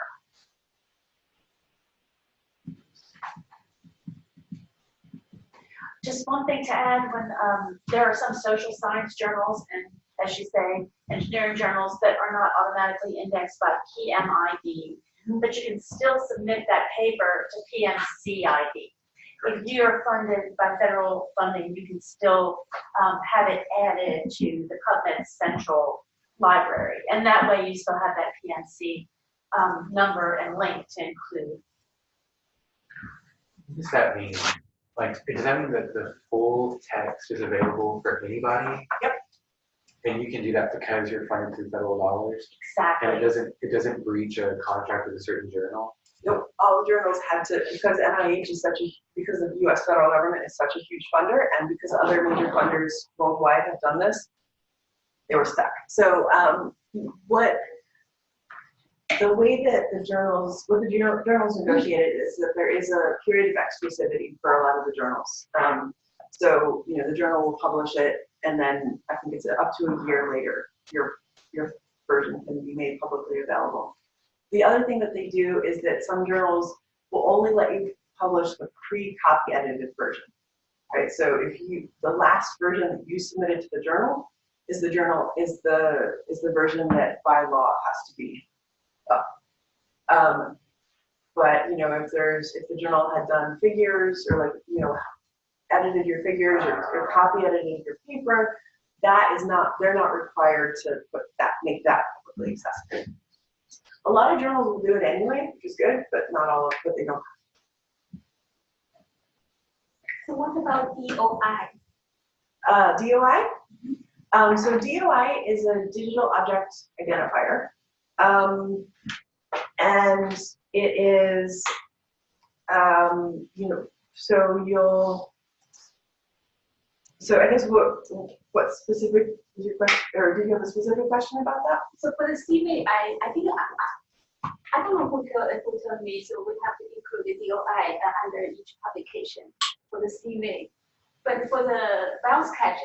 [SPEAKER 2] Just one thing to add, when there are some social science journals and, as you say, engineering journals that are not automatically indexed by PMID, but you can still submit that paper to PMCID. If you are funded by federal funding, you can still have it added to the PubMed Central library. And that way you still have that PMC number and link to include.
[SPEAKER 4] What does that mean? Like, does that mean that the full text is available for anybody?
[SPEAKER 1] Yep.
[SPEAKER 4] And you can do that because you're funded through federal dollars?
[SPEAKER 2] Exactly.
[SPEAKER 4] And it doesn't breach a contract with a certain journal?
[SPEAKER 1] Nope, all journals had to, because NIH is because the US federal government is such a huge funder, and because other major funders worldwide have done this, they were stuck. So the way that the journals negotiated is that there is a period of exclusivity for a lot of the journals. So, the journal will publish it, and then I think it's up to a year later, your version can be made publicly available. The other thing that they do is that some journals will only let you publish the pre-copy edited version, right? So if the last version that you submitted to the journal is the version that by law has to be up. But if the journal had done figures or edited your figures or copy edited your paper, they're not required to make that publicly accessible. A lot of journals will do it anyway, which is good, but not all of, but they don't.
[SPEAKER 8] So what about DOI?
[SPEAKER 1] DOI? So DOI is a digital object identifier. And it is, so I guess what specific is your question, or do you have a specific question about that?
[SPEAKER 8] So for the CV, I think I don't know who told me, so we have to include the DOI under each publication for the CV. But for the Biosketch,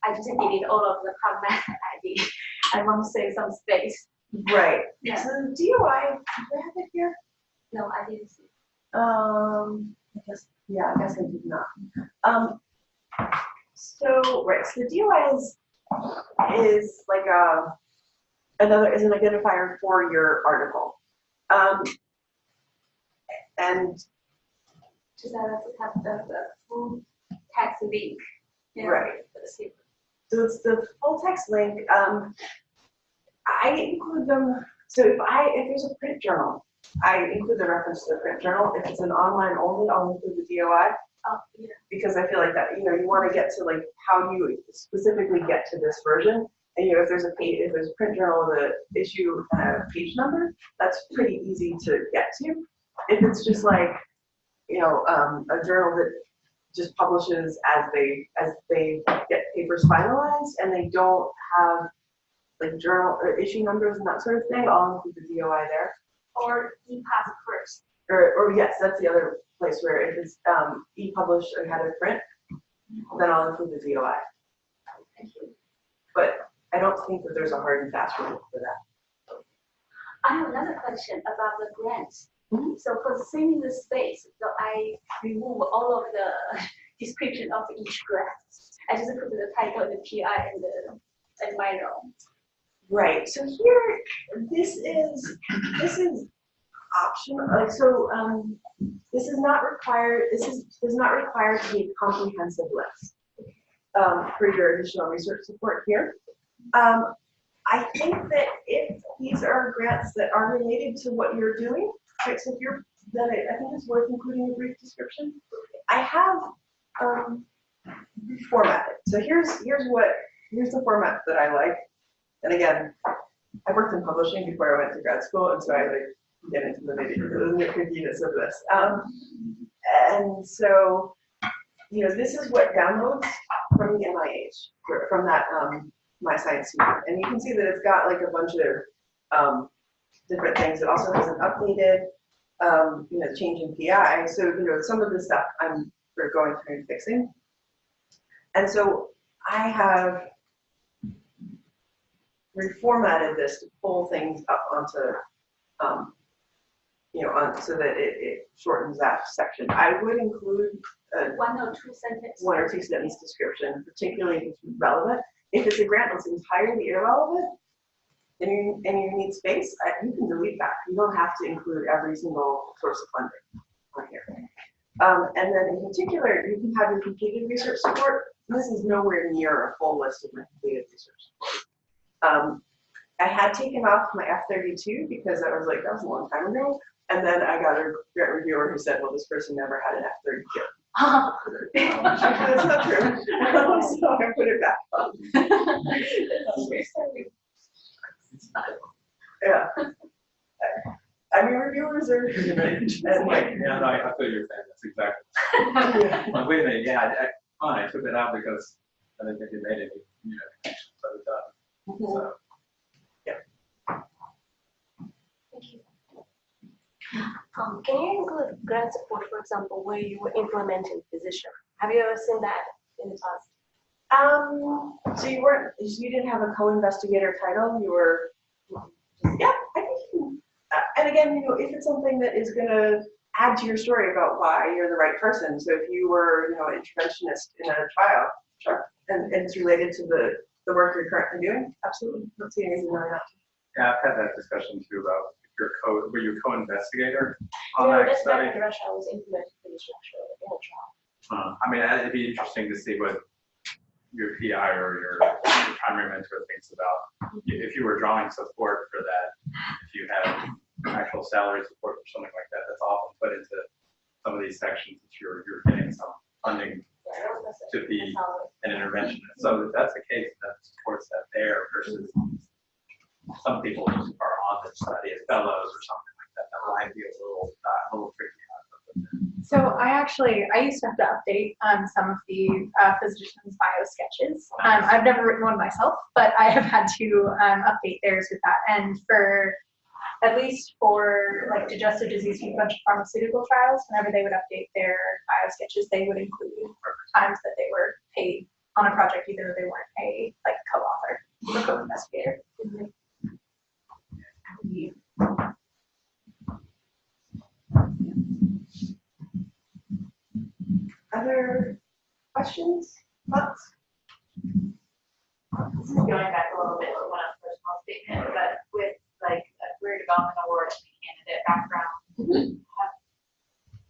[SPEAKER 8] I just deleted all of the comment ID. I want to save some space.
[SPEAKER 1] Right.
[SPEAKER 8] Yeah.
[SPEAKER 1] So the DOI, do I have it here?
[SPEAKER 8] No, I didn't see.
[SPEAKER 1] I guess I did not. So the DOI is like is an identifier for your article. And
[SPEAKER 8] Just have the full text link.
[SPEAKER 1] Right.
[SPEAKER 8] For the paper.
[SPEAKER 1] So it's the full text link. I include them. So if there's a print journal, I include the reference to the print journal. If it's an online only, I'll include the DOI.
[SPEAKER 8] Oh, yeah.
[SPEAKER 1] Because I feel like that, you want to get to like how you specifically get to this version. And if there's a print journal with the issue and a page number, that's pretty easy to get to. If it's just like, a journal that just publishes as they get papers finalized and they don't have like journal or issue numbers and that sort of thing, I'll include the DOI there.
[SPEAKER 8] Or e-pass first.
[SPEAKER 1] Or yes, that's the other place where if it's e-published ahead of print, then I'll include the DOI.
[SPEAKER 8] Thank you.
[SPEAKER 1] But I don't think that there's a hard and fast rule for that.
[SPEAKER 8] I have another question about the grants.
[SPEAKER 1] Mm-hmm.
[SPEAKER 8] So for saving the space, so I remove all of the description of each grant. I just put the title, the PI, and my role.
[SPEAKER 1] Right. So here, this is optional. Like so, this is not required. This is not required to be a comprehensive list for your additional research support here. I think that if these are grants that are related to what you're doing, right, so if you're, then I think it's worth including a brief description. I have formatted. So here's the format that I like. And again, I worked in publishing before I went to grad school, and so I like get into the nitpickiness of this. And so, this is what downloads from the NIH, from that My Science Suite. And you can see that it's got like a bunch of different things. It also has an updated, change in PI. So, some of the stuff I'm sort of going through and fixing. And so I have reformatted this to pull things up onto, so that it shortens that section. I would include
[SPEAKER 8] One or two
[SPEAKER 1] sentence description, particularly if it's relevant. If it's a grant that's entirely irrelevant and you need space, you can delete that. You don't have to include every single source of funding on here. And then in particular, you can have your completed research support. This is nowhere near a full list of my completed research support. I had taken off my F32 because I was like, that was a long time ago. And then I got a grant reviewer who said, well, this person never had an F32. That's not true. So I put it back on. Yeah. I mean, reviewers are and like,
[SPEAKER 5] Yeah, no, I feel you're saying that's exactly. Like, wait a minute, yeah, I took it out because I didn't think it made any connections, so it's done. So.
[SPEAKER 8] Thank you. Can you include grant support, for example, where you were implementing physician? Have you ever seen that in the past?
[SPEAKER 1] So you didn't have a co-investigator title. You were, yeah, I think you can. And again, if it's something that is going to add to your story about why you're the right person. So if you were, an interventionist in a trial, sure, and it's related to the work you're currently doing, absolutely. Don't see anything wrong with that.
[SPEAKER 5] Yeah, I've had that discussion too about were you a co-investigator on
[SPEAKER 8] No,
[SPEAKER 5] that
[SPEAKER 8] that's not
[SPEAKER 5] study?
[SPEAKER 8] in Russia. I was implementing physician actually in a trial.
[SPEAKER 5] I mean, it'd be interesting to see what your PI or your primary mentor thinks about. If you were drawing support for that, if you had actual salary support or something like that, that's often put into some of these sections that you're getting some funding to be an interventionist. So if that's the case, that supports that there versus some people just are on the study as fellows or something like that. That might be a little tricky.
[SPEAKER 3] So I used to have to update some of the physicians' bio sketches. I've never written one myself, but I have had to update theirs with that. And at least for like digestive disease, a bunch of pharmaceutical trials, whenever they would update their bio sketches, they would include times that they were paid on a project, even though they weren't a like co-author or co-investigator.
[SPEAKER 1] Other questions, thoughts?
[SPEAKER 2] This is going back a little bit to one of the personal statement, but with like a career development award and candidate background,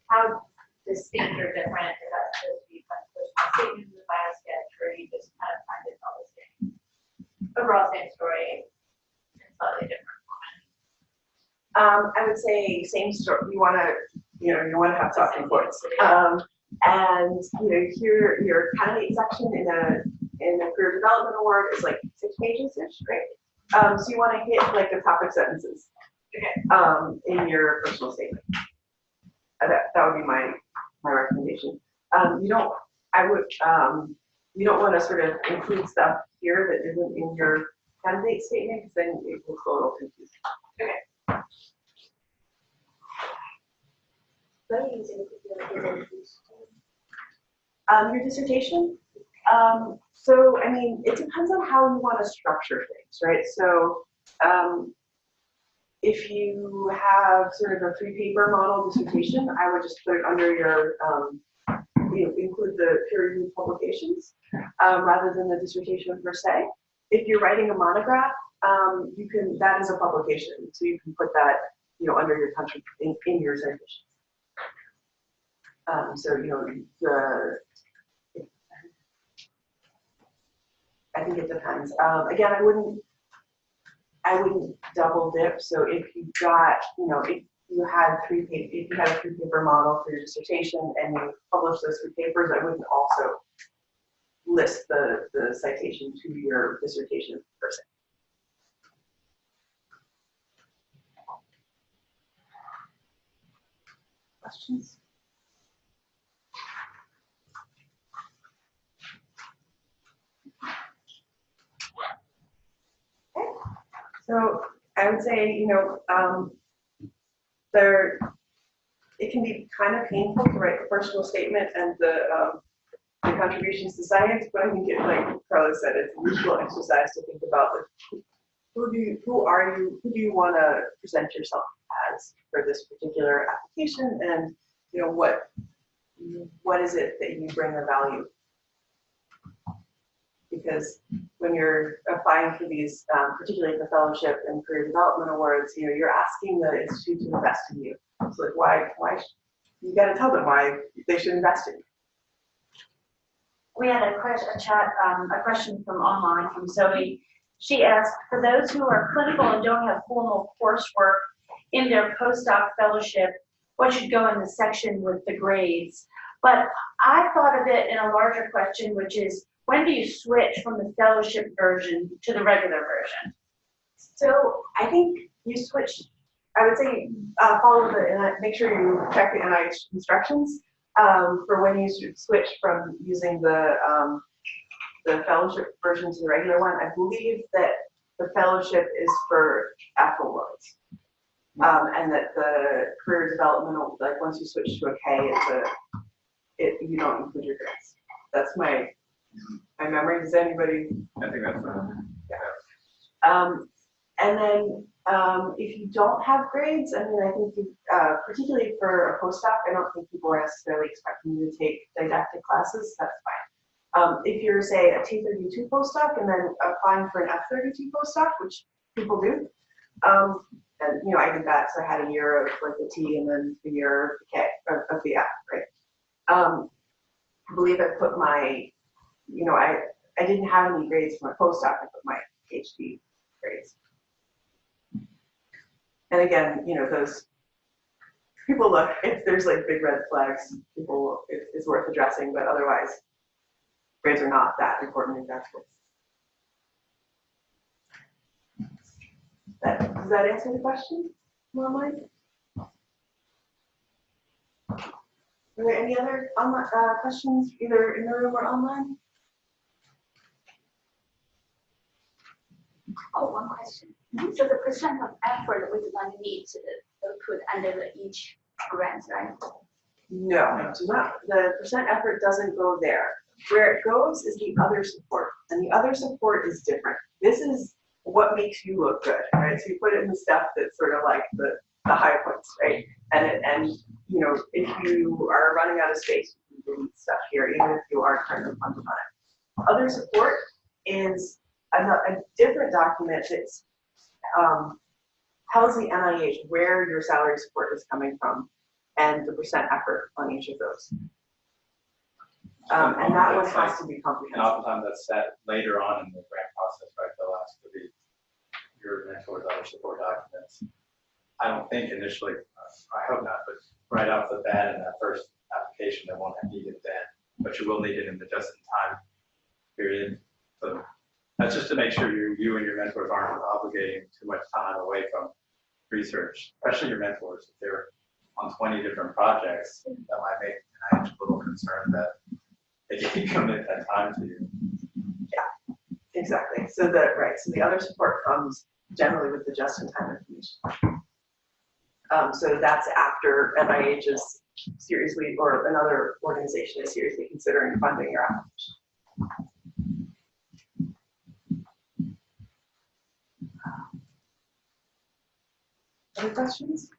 [SPEAKER 2] how distinct or different is that supposed to be from personal statements with Biosketch, or you just kind of find it all the same? Overall, same story, slightly different.
[SPEAKER 1] I would say same story. You want to have talking points. And your candidate section in a career development award is like 6 pages-ish, right? So you want to hit like the topic sentences in your personal statement. That would be my recommendation. You don't want to sort of include stuff here that isn't in your candidate statement, because then it will feel a little confusing. Okay. Your dissertation? So, I mean, it depends on how you want to structure things, right? So, if you have sort of a 3-paper model dissertation, I would just put it under your, include the peer-reviewed publications rather than the dissertation per se. If you're writing a monograph, that is a publication, so you can put that, under your country in your citation. I think it depends. Again, I wouldn't double dip. So if you got, if you had a 3-paper model for your dissertation and you publish those 3 papers, I wouldn't also list the citation to your dissertation per se. Questions? So I would say, it can be kind of painful to write the personal statement and the contributions to science, but I think like Carla said, it's a useful exercise to think about who do you want to present yourself as for this particular application, and what is it that you bring of value? Because when you're applying for these, particularly the fellowship and career development awards, you're asking the institute to invest in you. So like, why you got to tell them why they should invest in you.
[SPEAKER 9] We had a question from online from Zoe. She asked, for those who are clinical and don't have formal coursework in their postdoc fellowship, what should go in the section with the grades? But I thought of it in a larger question, which is, when do you switch from the fellowship version to the regular version?
[SPEAKER 1] So I think you switch, I would say make sure you check the NIH instructions for when you switch from using the fellowship version to the regular one. I believe that the fellowship is for afterwards. And that the career development, like once you switch to a K, you don't include your grades. That's my memory. Does anybody?
[SPEAKER 5] I think that's
[SPEAKER 1] yeah. And then if you don't have grades, I mean, I think particularly for a postdoc, I don't think people are necessarily expecting you to take didactic classes. That's fine. If you're, say, a T32 postdoc and then applying for an F32 postdoc, which people do, and I did that, so I had a year of like the T and then the year of the K, of the F, right? I believe I put my, I didn't have any grades for my postdoc, I put my PhD grades. And again, those people look, if there's like big red flags, it's worth addressing, but otherwise, grades are not that important exactly. Does that answer the question, online? Are there any other questions, either in the room or online?
[SPEAKER 8] Oh, one question. So the percent of effort which one needs to put under each grant, right?
[SPEAKER 1] No, do not, the percent effort doesn't go there. Where it goes is the other support, and the other support is different. This is what makes you look good, right? So you put it in the stuff that's sort of like the high points, right? And you know, if you are running out of space, you can delete stuff here, even if you are currently funded on it. Other support is a different document that's tells the NIH where your salary support is coming from and the percent effort on each of those. And that one has to be
[SPEAKER 5] And
[SPEAKER 1] comprehensive.
[SPEAKER 5] oftentimes that's set later on in the grant process, right? They'll ask for your mentor's other support documents. I don't think initially, I hope not, but right off the bat in that first application, they won't need it then, but you will need it in the just-in-time period. So that's just to make sure you and your mentors aren't obligating too much time away from research, especially your mentors. If they're on 20 different projects, that might make NIH a little concerned that they can commit that time to you.
[SPEAKER 1] Yeah, exactly. So the other support comes generally with the just-in-time information. So that's after NIH is seriously, or another organization is seriously considering funding your application. Other questions?